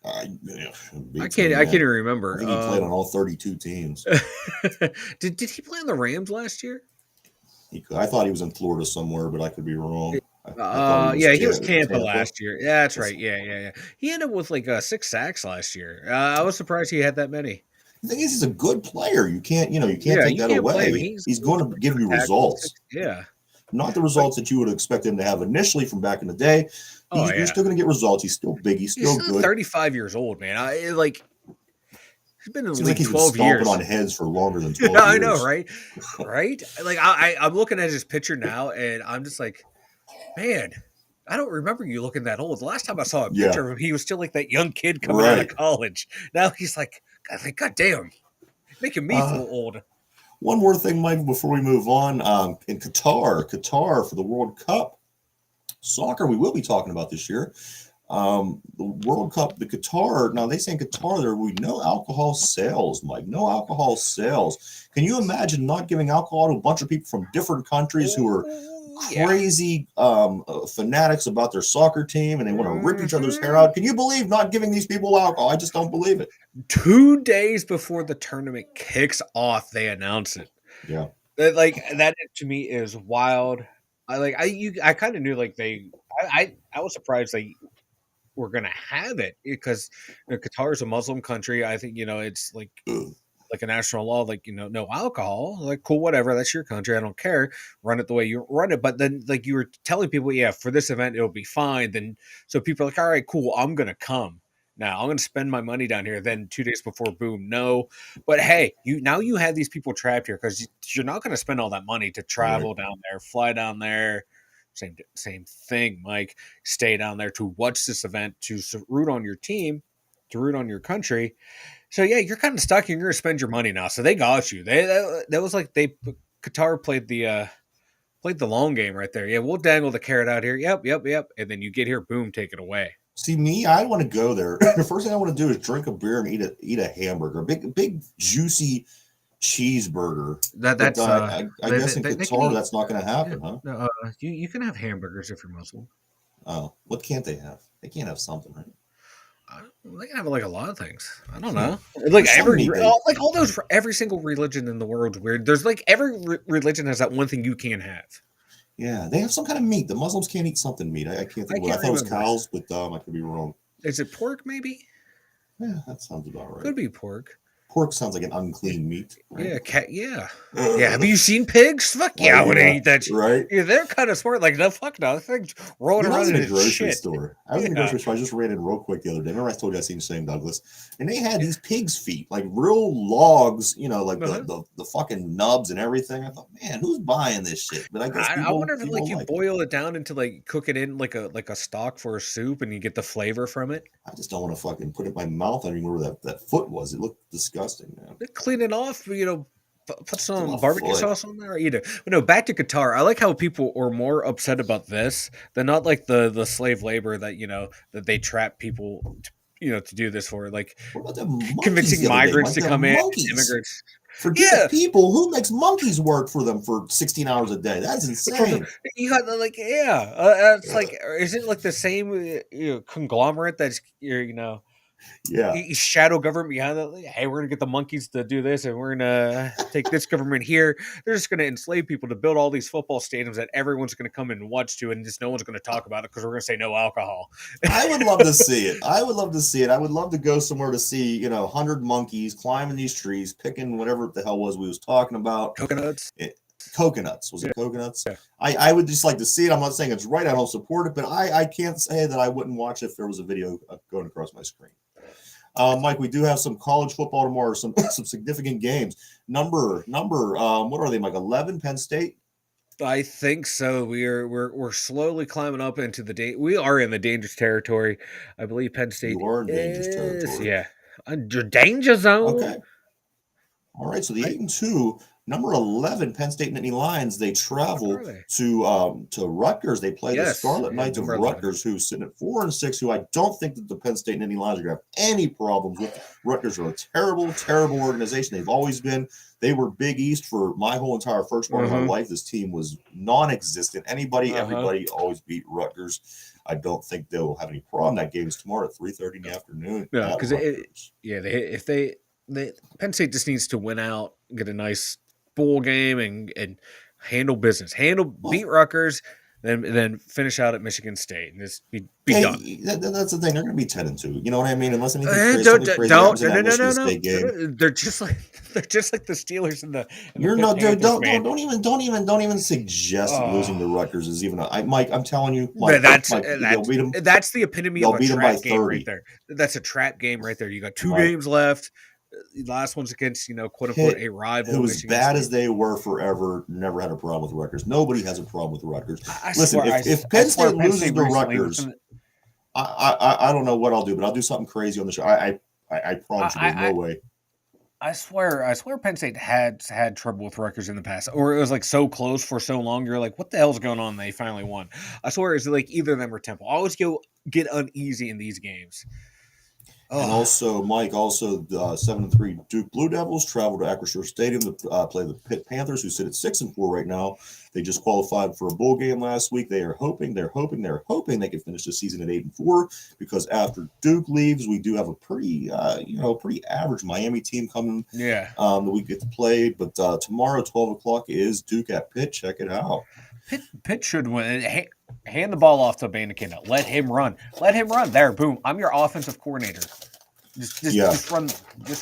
Beats me, I can't man. even I remember. think he played on all 32 teams. Did he play on the Rams last year? I thought he was in Florida somewhere, but I could be wrong. I thought he was Yeah, he was Tampa Tampa. last year. Yeah, that's right. Yeah. He ended up with like 6 sacks last year. I was surprised he had that many. The thing is, he's a good player. You can't Yeah, take you that can't blame him. away. He's going to give you results, Yeah. not the But results that you would expect him to have initially from back in the day. oh You're yeah. still going to get results. He's still big. He's He's still still good. 35 years old, man. He's been in the Seems like league he's been 12 stomping years. on heads for longer than Yeah, 12 I know, years. right? Right? Like I'm looking at his picture now, and I'm just like, man, I don't remember you looking that old. The last time I saw a Yeah, picture of him, he was still like that young kid coming out of right. college. Now he's like, God damn, making me Uh, feel old. One more thing, Mike, before we move on. In Qatar for the World Cup soccer, we will be talking about this year. The World Cup, the Qatar. Now they say in Qatar there will be no alcohol sales, Mike. No alcohol sales. Can you imagine not giving alcohol to a bunch of people from different countries who are Oh, yeah. crazy fanatics about their soccer team and they want to rip each other's hair Mhm. out? Can you believe not giving these people alcohol? I just don't believe it. 2 days before the tournament kicks off, they announce it. Yeah, That to me is wild. I kind of knew like I was surprised they were gonna have it because Qatar is a Muslim country. I think it's like a national law, like no alcohol. Like cool, whatever. That's your country. I don't care. Run it the way you run it. But then like you were telling people, yeah, for this event it'll be fine. Then so people are like, all right, cool. I'm gonna come. Now I'm going to spend my money down here. Then 2 days before, boom, no. But hey, you have these people trapped here because you're not going to spend all that money to right. travel down there, fly down there. Same thing, Mike. Stay down there to watch this event, to root on your team, to root on your country. So yeah, you're kind of stuck. And you're going to spend your money now. So they got you. That was like Qatar played the long game right there. Yeah, we'll dangle the carrot out here. Yep. And then you get here, boom, take it away. See me, I want to go there. The first thing I want to do is drink a beer and eat a hamburger, a big juicy cheeseburger. But That's I guess in they can Qatar eat. that's not going to Yeah, happen, huh? no, you can have hamburgers if you're Muslim. Oh, what can't they have? They can't have something, right? They can have like a lot of things. I don't Yeah. know. Like There's some meat they. like all those, every single religion in the world's weird. There's like every religion has that one thing you can't have. Yeah, they have some kind of meat. The Muslims can't eat something meat. I can't think I of what. I can't thought it was remember. cows, but I could be wrong. Is it pork? Maybe. Yeah, that sounds about right. Could be pork. Pork sounds like an unclean meat, right? Yeah, cat. Yeah, yeah. Have you seen pigs? Fuck yeah, I would Yeah, eat that. right. Yeah, they're kind of smart. Like no, fuck no. Things rolling I was around in in a its grocery shit. store. I just ran in real quick the other day. Remember I told you I seen St. Douglas, and they had these pigs' feet, like real logs, like the fucking nubs and everything. I thought, man, who's buying this shit? But I guess I wonder if like you like boil it down into like cook it in like a stock for a soup, and you get the flavor from it. I just don't want to fucking put it in my mouth. I don't even remember where that foot was. It looked disgusting, man. Clean it off, put some A barbecue foot. sauce on there, or eat it. But no, back to Qatar. I like how people are more upset about this than not like the slave labor that that they trap people to do this for, like What about the monkeys convincing the other day, migrants Mike? to The come in, monkeys. immigrants. Forget Yeah, the people. Who makes monkeys work for them for 16 hours a day? That's insane. you got like it's like, is it like the same conglomerate that's Yeah. shadow government behind that? Like, hey, we're gonna get the monkeys to do this, and we're gonna take this government here. They're just gonna enslave people to build all these football stadiums that everyone's gonna come and watch to, and just no one's gonna talk about it because we're gonna say no alcohol. I would love to see it. I would love to see it. I would love to go somewhere to see 100 monkeys climbing these trees, picking whatever the hell was we was talking about. Coconuts. Coconuts. Was it coconuts? Yeah. I would just like to see it. I'm not saying it's right. I don't support it, but I can't say that I wouldn't watch it if there was a video going across my screen. Mike, we do have some college football tomorrow, some significant games. Number, what are they, Mike? 11, Penn State? I think so. We're slowly climbing up into the we are in the dangerous territory. I believe Penn State You are in dangerous territory. Yeah. Under danger zone. Okay. All right. So the 8-2, number 11, Penn State Nittany Lions, they travel to Rutgers. They play the Scarlet Knights of Rutgers, who's sitting at 4-6, who I don't think that the Penn State Nittany Lions are going to have any problems with. Rutgers are a terrible, terrible organization. They've always been. They were Big East for my whole entire first part of my life. This team was non-existent. Everybody always beat Rutgers. I don't think they'll have any problem. That game's tomorrow at 3:30 in the afternoon. No, because Penn State just needs to win out, get a nice bowl game, and handle business. Beat Rutgers, then finish out at Michigan State and just be done. That's the thing. They're going to be 10-2. You know what I mean? Unless anything crazy no. State game. They're just like the Steelers in the. You're not. Don't even suggest losing to Rutgers is even. Mike, I'm telling you, Mike, that's the epitome of a trap game right there. That's a trap game right there. You got two games left. Last one's against, quote unquote, a rival. Who, as bad as they were forever, never had a problem with Rutgers. Nobody has a problem with Rutgers. Listen, if Penn State loses to Rutgers, I don't know what I'll do, but I'll do something crazy on the show. I promise you, there's no way. I swear Penn State had trouble with Rutgers in the past, or it was like so close for so long. You're like, what the hell's going on? They finally won. I swear it's like either of them or Temple. I always get uneasy in these games. And also, Mike, the 7-3 Duke Blue Devils travel to Acrisure Stadium to play the Pitt Panthers, who sit at 6-4 right now. They just qualified for a bowl game last week. They're hoping they can finish the season at 8-4, because after Duke leaves, we do have a pretty average Miami team coming. Yeah. That we get to play. But tomorrow, 12:00 is Duke at Pitt. Check it out. Pitt should win. Hand the ball off to Bandekina. Let him run. There, boom. I'm your offensive coordinator. Just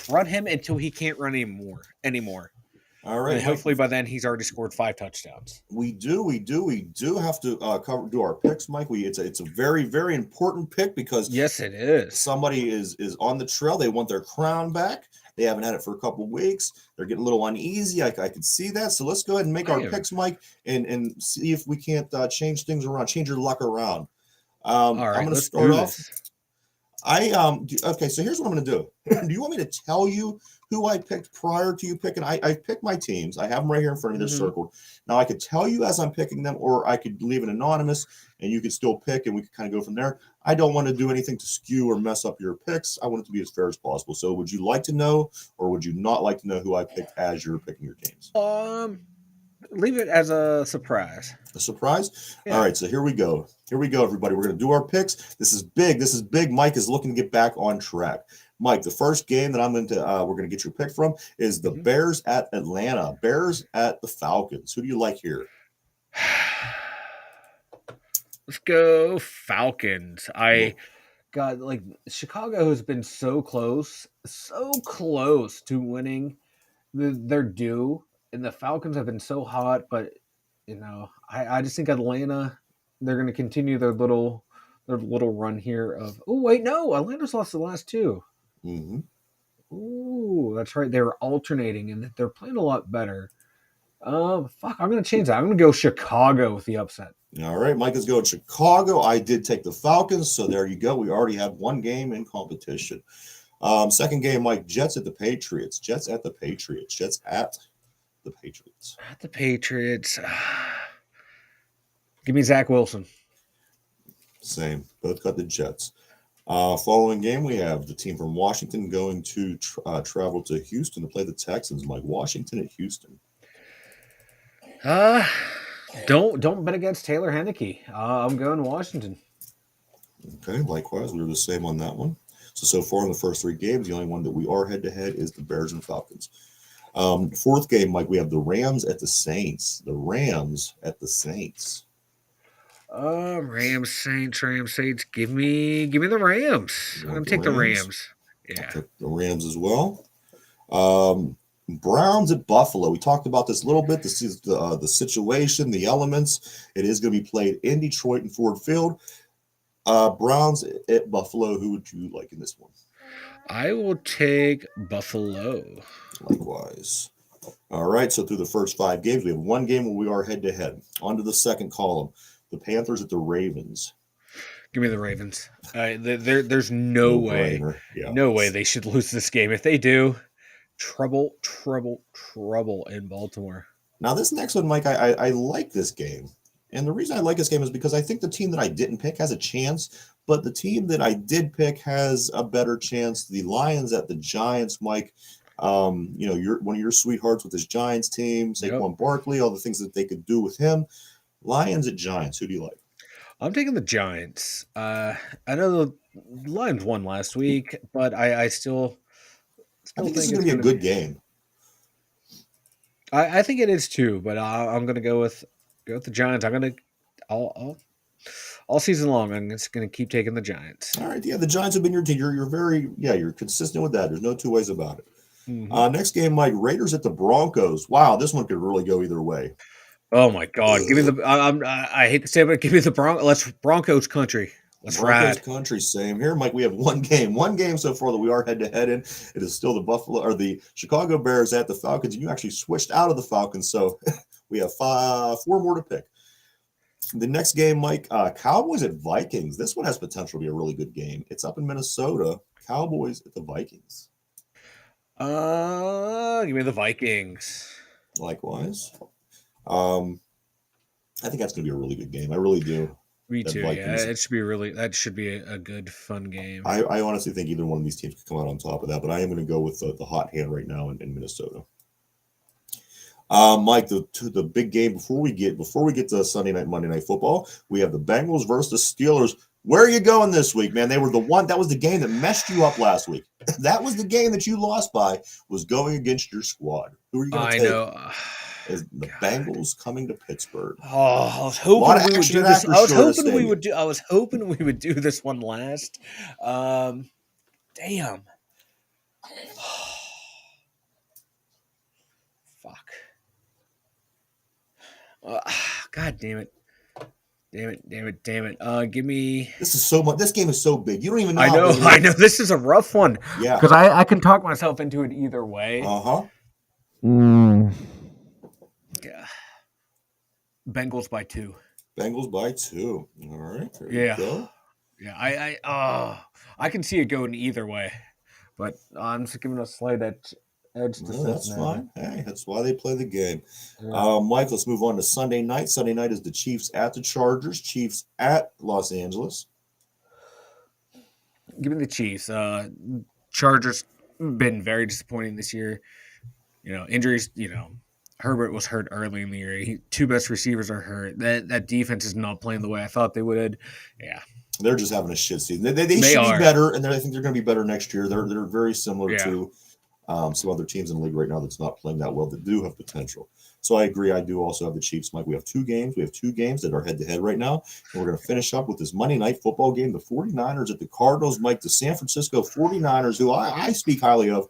run him until he can't run anymore. All right. And hopefully by then he's already scored 5 touchdowns. We do have to do our picks, Mike. It's a very, very important pick, because yes, it is. Somebody is on the trail. They want their crown back. They haven't had it for a couple of weeks. They're getting a little uneasy. I could see that. So let's go ahead and make our picks, Mike, and see if we can't change things around, change your luck around. All right, I'm going to start off. Okay, so here's what I'm going to do. Do you want me to tell you who I picked prior to you picking? I picked my teams. I have them right here in front of me. They're circled. Now, I could tell you as I'm picking them, or I could leave it anonymous, and you could still pick, and we could kind of go from there. I don't want to do anything to skew or mess up your picks. I want it to be as fair as possible. So would you like to know, or would you not like to know who I picked as you're picking your teams? Leave it as a surprise. A surprise? Yeah. All right, so here we go. Here we go, everybody. We're going to do our picks. This is big. This is big. Mike is looking to get back on track. Mike, the first game that we're going to get your pick from is the Bears at Atlanta. Bears at the Falcons. Who do you like here? Let's go Falcons. God, like Chicago has been so close to winning their due, and the Falcons have been so hot. But I just think Atlanta, they're going to continue their little run here. Oh wait, no, Atlanta's lost the last two. Mm-hmm. Ooh, that's right. They were alternating, and they're playing a lot better. Fuck, I'm going to change that. I'm going to go Chicago with the upset. All right, Mike is going Chicago. I did take the Falcons, so there you go. We already have one game in competition. Second game, Mike, Jets at the Patriots. Jets at the Patriots. Jets at the Patriots. At the Patriots. Give me Zach Wilson. Same. Both got the Jets. Following game, we have the team from Washington going to travel to Houston to play the Texans. Mike, Washington at Houston. Don't bet against Taylor Heinicke. I'm going Washington. Okay, likewise, we were the same on that one. So far in the first three games, the only one that we are head-to-head is the Bears and Falcons. Fourth game, Mike, we have the Rams at the Saints. The Rams at the Saints. Rams, Saints. Give me the Rams. I'm going to take the Rams. Yeah. I'll take the Rams as well. Browns at Buffalo. We talked about this a little bit. This is the situation, the elements. It is going to be played in Detroit and Ford Field. Browns at Buffalo. Who would you like in this one? I will take Buffalo. Likewise. All right. So through the first five games, we have one game where we are head-to-head. On to the second column. The Panthers at the Ravens. Give me the Ravens. There's no way. Yeah. No way they should lose this game. If they do, trouble in Baltimore. Now, this next one, Mike, I like this game. And the reason I like this game is because I think the team that I didn't pick has a chance, but the team that I did pick has a better chance. The Lions at the Giants, Mike. You're one of your sweethearts with this Giants team, Saquon Barkley, all the things that they could do with him. Lions at Giants. Who do you like? I'm taking the Giants. I know the Lions won last week, but I still think this is going to be a good game. I think it is too, but I'm going to go with the Giants. All season long, I'm just going to keep taking the Giants. All right, yeah, the Giants have been your team. You're consistent with that. There's no two ways about it. Mm-hmm. Next game, Mike, Raiders at the Broncos. Wow, this one could really go either way. Oh my God! Give me the. I hate to say it, but give me the Broncos. Let's Broncos country. Let's Broncos ride. Country. Same here, Mike. We have one game so far that we are head-to-head in. It is still the Chicago Bears at the Falcons, and you actually switched out of the Falcons, so we have four more to pick. The next game, Mike, Cowboys at Vikings. This one has potential to be a really good game. It's up in Minnesota. Cowboys at the Vikings. Give me the Vikings. Likewise. I think that's going to be a really good game. I really do. Me too. Yeah, it should be that should be a good, fun game. I honestly think either one of these teams could come out on top of that, but I am going to go with the hot hand right now in Minnesota. Mike, the big game before we get to Sunday night, Monday Night Football, we have the Bengals versus the Steelers. Where are you going this week, man? That was the game that messed you up last week. That was the game that you lost by, was going against your squad. Who are you going to take? I know. Is the Bengals coming to Pittsburgh? Oh, I was hoping we would do this. I was hoping we would do this one last. Damn. Fuck. God damn it. Damn it. Give me. This is so much. This game is so big. You don't even know. I know. This is a rough one. Yeah. Because I can talk myself into it either way. Yeah. Bengals by 2. Bengals by 2. All right. There you go. Yeah. I can see it going either way, but I'm just giving a slight edge to that's fine. Hey, that's why they play the game. Yeah. Mike, let's move on to Sunday night. Sunday night is the Chiefs at the Chargers. Chiefs at Los Angeles. Give me the Chiefs. Chargers been very disappointing this year. Injuries. Herbert was hurt early in the year. Two best receivers are hurt. That defense is not playing the way I thought they would. Yeah, they're just having a shit season. They they should are. be better, and I think they're going to be better next year. They're very similar Yeah. to some other teams in the league right now that's not playing that well that do have potential. So I agree. I do also have the Chiefs, Mike. We have two games. We have two games that are head-to-head right now. And we're going to finish up with this Monday night football game. The 49ers at the Cardinals, Mike, the San Francisco 49ers, who I speak highly of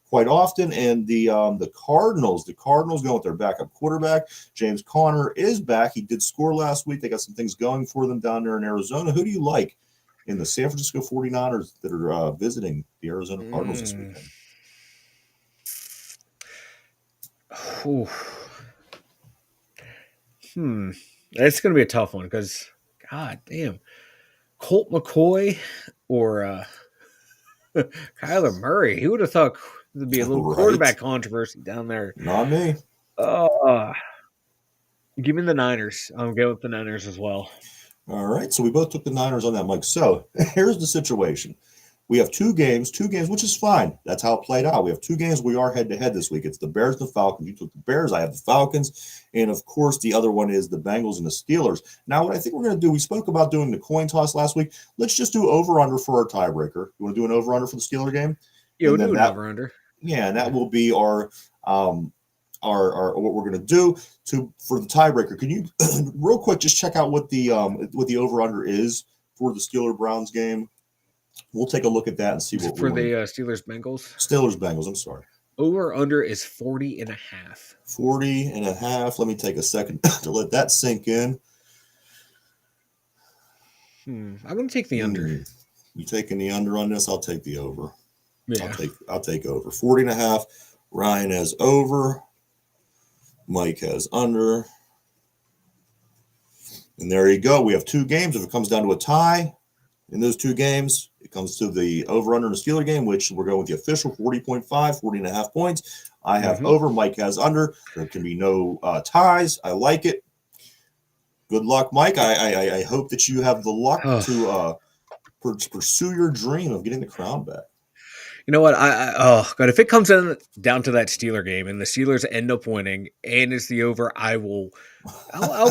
quite often. And the Cardinals going with their backup quarterback. James Conner is back. He did score last week. They got some things going for them down there in Arizona. Who do you like in the San Francisco 49ers that are visiting the Arizona Cardinals this weekend? It's going to be a tough one because, God damn, Colt McCoy or Kyler Murray. Who would have thought there'd be a little quarterback controversy down there? Not me. Give me the Niners. I'm going with the Niners as well. All right. So we both took the Niners on that, Mike. So here's the situation. We have two games, which is fine. That's how it played out. We have two games. We are head-to-head this week. It's the Bears and the Falcons. You took the Bears. I have the Falcons. And, of course, the other one is the Bengals and the Steelers. Now, what I think we're going to do, we spoke about doing the coin toss last week. Let's just do over-under for our tiebreaker. You want to do an over-under for the Steeler game? Yeah, we'll do an over-under. Yeah, and that will be our what we're going to do for the tiebreaker. Can you, real quick, just check out what the over-under is for the Steeler-Browns game? We'll take a look at that and see what for the Steelers-Bengals. Steelers-Bengals. I'm sorry. Over under is 40.5. 40.5. Let me take a second to let that sink in. I'm going to take the under. You taking the under on this? I'll take the over. Yeah. I'll take over. 40.5. Ryan has over. Mike has under. And there you go. We have two games. If it comes down to a tie in those two games, it comes to the over-under in the Steeler game, which we're going with the official 40.5, 40.5 points. I have over. Mike has under. There can be no ties. I like it. Good luck, Mike. I hope that you have the luck to pursue your dream of getting the crown back. You know what? Oh God! If it comes down to that Steeler game and the Steelers end up winning and it's the over, I'll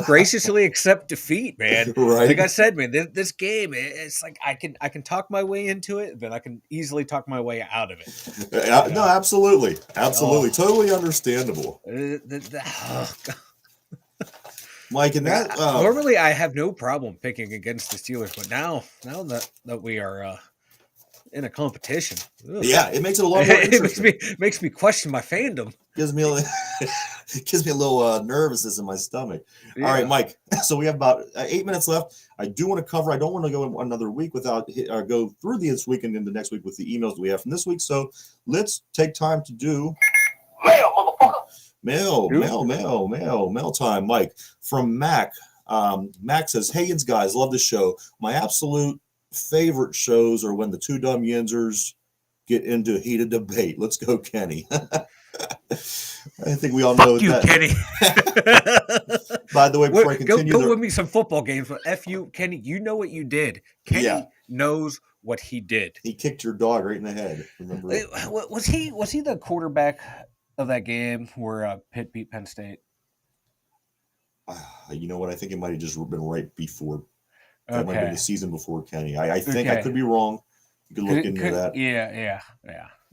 graciously accept defeat, man. Right. Like I said, man, this game, it's like I can talk my way into it, then I can easily talk my way out of it. No, absolutely, totally understandable. Mike, and that normally I have no problem picking against the Steelers, but now that we are in a competition, yeah, it makes it a lot more interesting. It makes me question my fandom. Gives me a little nervousness in my stomach. Yeah. All right, Mike. So we have about 8 minutes left. I do want to cover. I don't want to go another week without go through this week and into next week with the emails that we have from this week. So let's take time to do mail, motherfucker. Mail time, Mike. From Mac. Mac says, "Hey, guys, love the show. My absolute favorite shows are when the two Dum Yinzers get into heated debate. Let's go, Kenny." I think we all know you, that. Kenny. By the way, before I continue, go win me some football games. But F you, Kenny. You know what you did. Kenny knows what he did. He kicked your dog right in the head. Remember? Was he the quarterback of that game where Pitt beat Penn State? You know what? I think it might have just been right before. That might be the season before Kenny. I think I could be wrong. You could look into that. Yeah.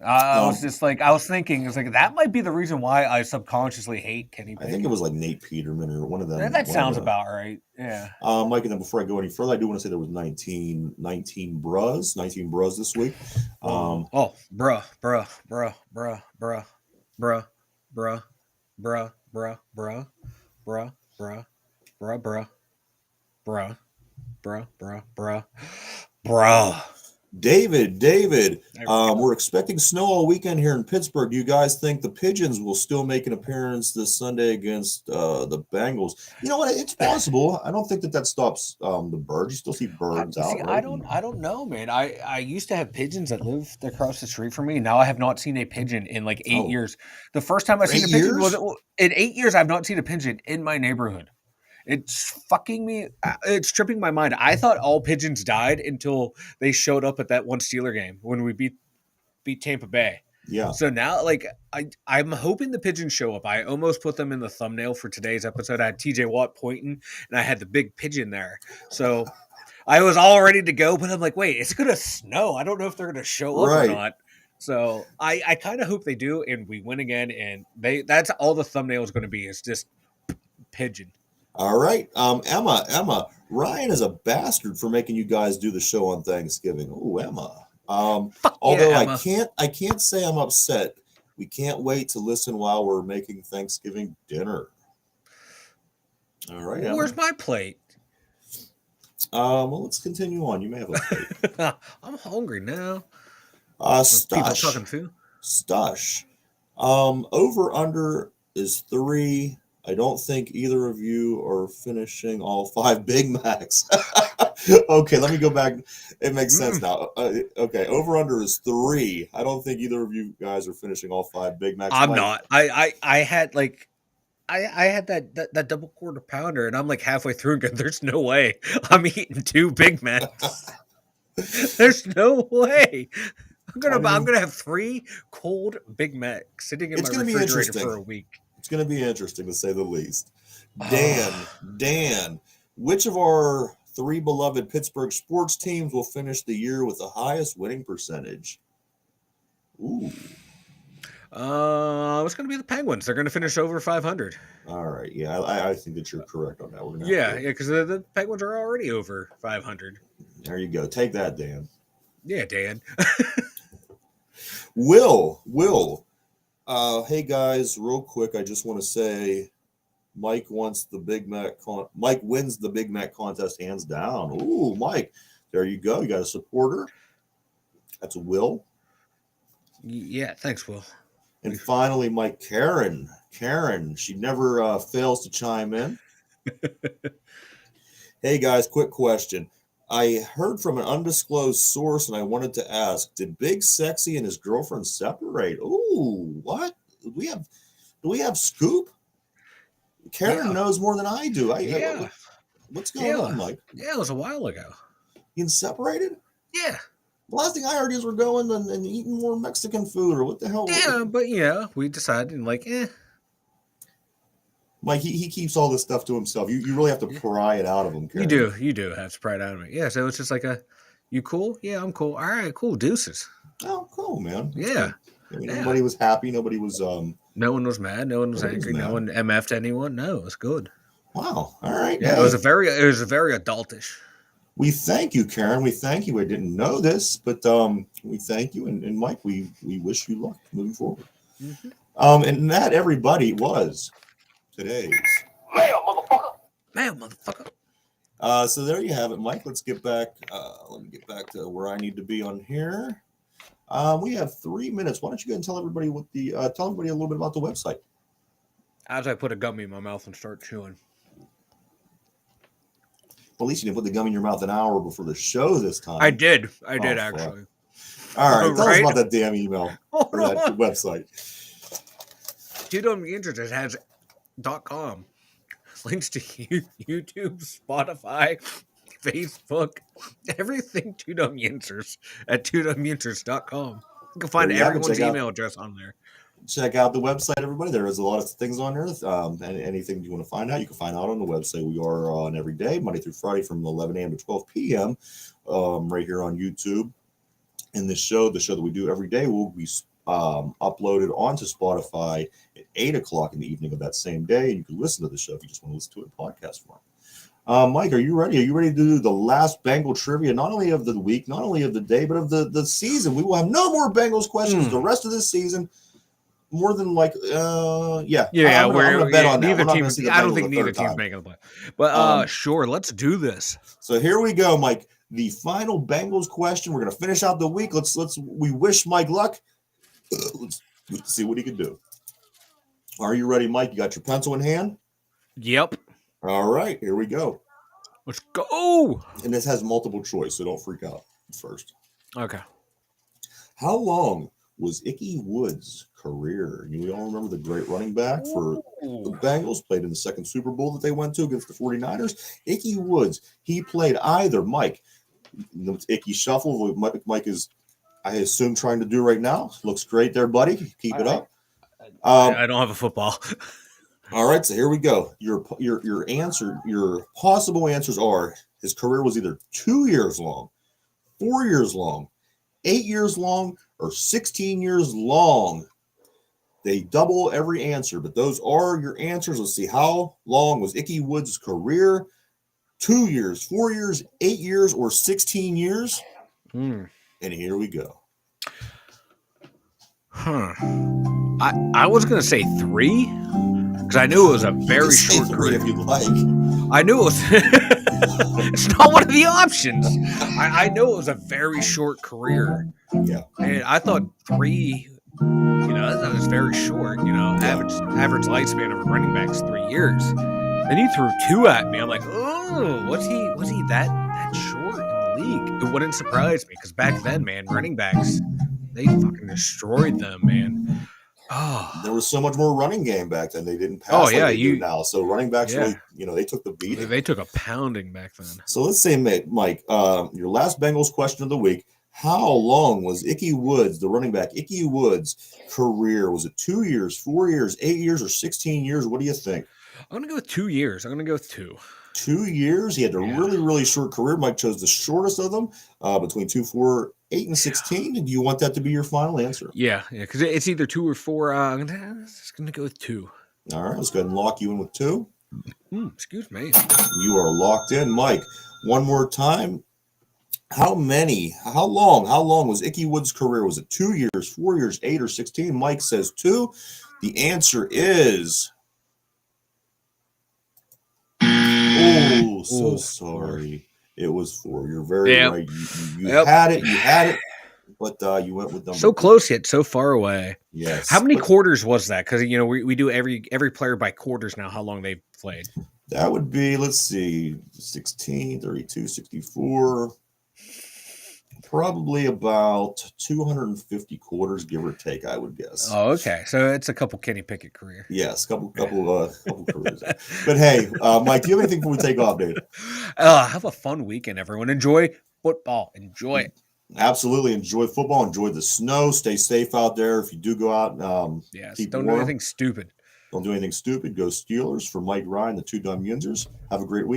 I was just like, I was thinking, it's like that might be the reason why I subconsciously hate Kenny Pickett. I think it was like Nate Peterman or one of them. That sounds about right. Yeah. Mike, and then before I go any further, I do want to say there was 19 bros this week. Bruh. David, we're expecting snow all weekend here in Pittsburgh. Do you guys think the Pigeons will still make an appearance this Sunday against the Bengals? You know what? It's possible. I don't think that stops the birds. You still see birds out. Right? I don't know, man. I used to have pigeons that lived across the street from me. Now I have not seen a pigeon in like 8 years. The first time I seen a pigeon was in 8 years. I've not seen a pigeon in my neighborhood. It's fucking me. It's tripping my mind. I thought all pigeons died until they showed up at that one Steeler game when we beat Tampa Bay. Yeah. So now, like, I'm hoping the pigeons show up. I almost put them in the thumbnail for today's episode. I had TJ Watt pointing, and I had the big pigeon there. So I was all ready to go, but I'm like, wait, it's gonna snow. I don't know if they're gonna show up or Right. not. So I kind of hope they do, and we win again. And that's all the thumbnail is going to be, is just pigeon. All right. Emma, Ryan is a bastard for making you guys do the show on Thanksgiving. Oh, Emma. Although yeah, Emma. I can't say I'm upset. We can't wait to listen while we're making Thanksgiving dinner. All right, Emma. Where's my plate? Well, let's continue on. You may have a plate. I'm hungry now. Stush. People talking food. Stush. Over under is 3. I don't think either of you are finishing all 5 Big Macs. Okay, let me go back. It makes sense now. Okay, over under is 3. I don't think either of you guys are finishing all 5 Big Macs. I'm not. I had like I had that double quarter pounder, and I'm like halfway through and going, there's no way I'm eating 2 Big Macs. There's no way. I'm gonna have 3 cold Big Macs sitting in my refrigerator for a week. It's gonna be interesting to say the least. Dan, which of our 3 beloved Pittsburgh sports teams will finish the year with the highest winning percentage? Ooh. It's going to be the Penguins. They're going to finish over 500. All right. Yeah, I think that you're correct on that. Yeah, because the Penguins are already over 500. There you go. Take that, Dan. Yeah, Dan. Will. Hey guys, real quick, I just want to say, Mike wins the Big Mac contest hands down. Ooh, Mike, there you go. You got a supporter. That's Will. Yeah, thanks, Will. And finally, Mike, Karen, she never fails to chime in. Hey guys, quick question. I heard from an undisclosed source, and I wanted to ask: did Big Sexy and his girlfriend separate? Ooh, what? Do we have scoop? Karen knows more than I do. What's going on, Mike? Yeah, it was a while ago. You separated? Yeah. The last thing I heard is we're going and eating more Mexican food, or what the hell? Yeah, but yeah, we decided, and like, Mike, he keeps all this stuff to himself. You really have to pry it out of him, Karen. You do have to pry it out of me. Yeah, so it's just like you cool? Yeah, I'm cool. All right, cool. Deuces. Oh, cool, man. That's good. I mean, everybody was happy. Nobody was no one was mad. No one was angry. No one MF'd anyone. No, it was good. Wow. All right. Yeah, it was a very adultish. We thank you, Karen. We thank you. I didn't know this, but we thank you, and Mike, we wish you luck moving forward. Mm-hmm. And that, everybody, was today's Mail, motherfucker. So there you have it, Mike. Let's get back. Let me get back to where I need to be on here. We have 3 minutes. Why don't you go and tell everybody tell everybody a little bit about the website? As I put a gummy in my mouth and start chewing. Well, at least you didn't put the gum in your mouth an hour before the show this time. I did actually. All right, tell us about that damn email or that website. Dum Yinzers has .com. Links to YouTube, Spotify, Facebook, everything Dum Yinzers at dumyinzers.com. You can find everyone's email address on there. Check out the website, everybody. There is a lot of things on there. And anything you want to find out, you can find out on the website. We are on every day, Monday through Friday, from 11 a.m. to 12 p.m. Right here on YouTube. And the show that we do every day will be uploaded onto Spotify at 8 o'clock in the evening of that same day. And you can listen to the show if you just want to listen to it in podcast form. Mike, are you ready? Are you ready to do the last Bengal trivia, not only of the week, not only of the day, but of the season? We will have no more Bengals questions the rest of this season. More than like, I'm gonna bet on that. I don't think neither team's making the play. But sure, let's do this. So here we go, Mike. The final Bengals question. We're gonna finish out the week. We wish Mike luck. Let's see what he can do. Are you ready, Mike? You got your pencil in hand? Yep. All right, here we go. Let's go. And this has multiple choice, so don't freak out first. Okay. How long was Ickey Woods' career? We all remember the great running back for the Bengals, played in the second Super Bowl that they went to against the 49ers. Ickey Woods, he played either, Mike, Ickey Shuffle, Mike is I assume trying to do right now. Looks great there, buddy. Keep it up. I don't have a football. All right, so here we go. Your possible answers are: his career was either 2 years long, 4 years long, 8 years long, or 16 years long. They double every answer, but those are your answers. Let's see. How long was Ickey Woods' career? 2 years, 4 years, 8 years, or 16 years? And here we go. I was going to say 3 because I knew it was a very short career. If you'd like. I knew it was. It's not one of the options. I knew it was a very short career. Yeah. And I thought 3, that was very short. Average lifespan of a running back is 3 years. Then you threw 2 at me. I'm like, oh, was he that short in the league? It wouldn't surprise me because back then, man, running backs, they fucking destroyed them, man. Oh, there was so much more running game back then. They didn't pass like they do now. So running backs really, they took the beating. They took a pounding back then. So let's say, Mike, your last Bengals question of the week. How long was Ickey Woods, the running back, Ickey Woods' career? Was it 2 years, 4 years, 8 years, or 16 years? What do you think? I'm going to go with 2 years. I'm going to go with 2. 2 years? He had a really, really short career. Mike chose the shortest of them, between 2, 4, 8, and 16. And do you want that to be your final answer? Yeah, because it's either 2 or 4. I'm just going to go with 2. All right, let's go ahead and lock you in with 2. Excuse me. You are locked in. Mike, one more time. How long was Ickey Woods' career? Was it 2 years, 4 years, 8, or 16? Mike says 2. The answer is... Oh, so sorry. It was 4. You're very right. You had it, but you went with number 2. Close yet so far away. Yes. How many quarters was that? Because we do every player by quarters now. How long they've played? That would be, let's see, 16, 32, 64. Probably about 250 quarters, give or take, I would guess. Oh, okay. So it's a couple Kenny Pickett career. Yes, couple careers. But hey, Mike, do you have anything before we take off, Dave? Have a fun weekend, everyone. Enjoy football. Enjoy it. Absolutely. Enjoy football. Enjoy the snow. Stay safe out there. If you do go out, don't do anything stupid. Don't do anything stupid. Go Steelers. For Mike Ryan, the 2 Dum Yinzers. Have a great week.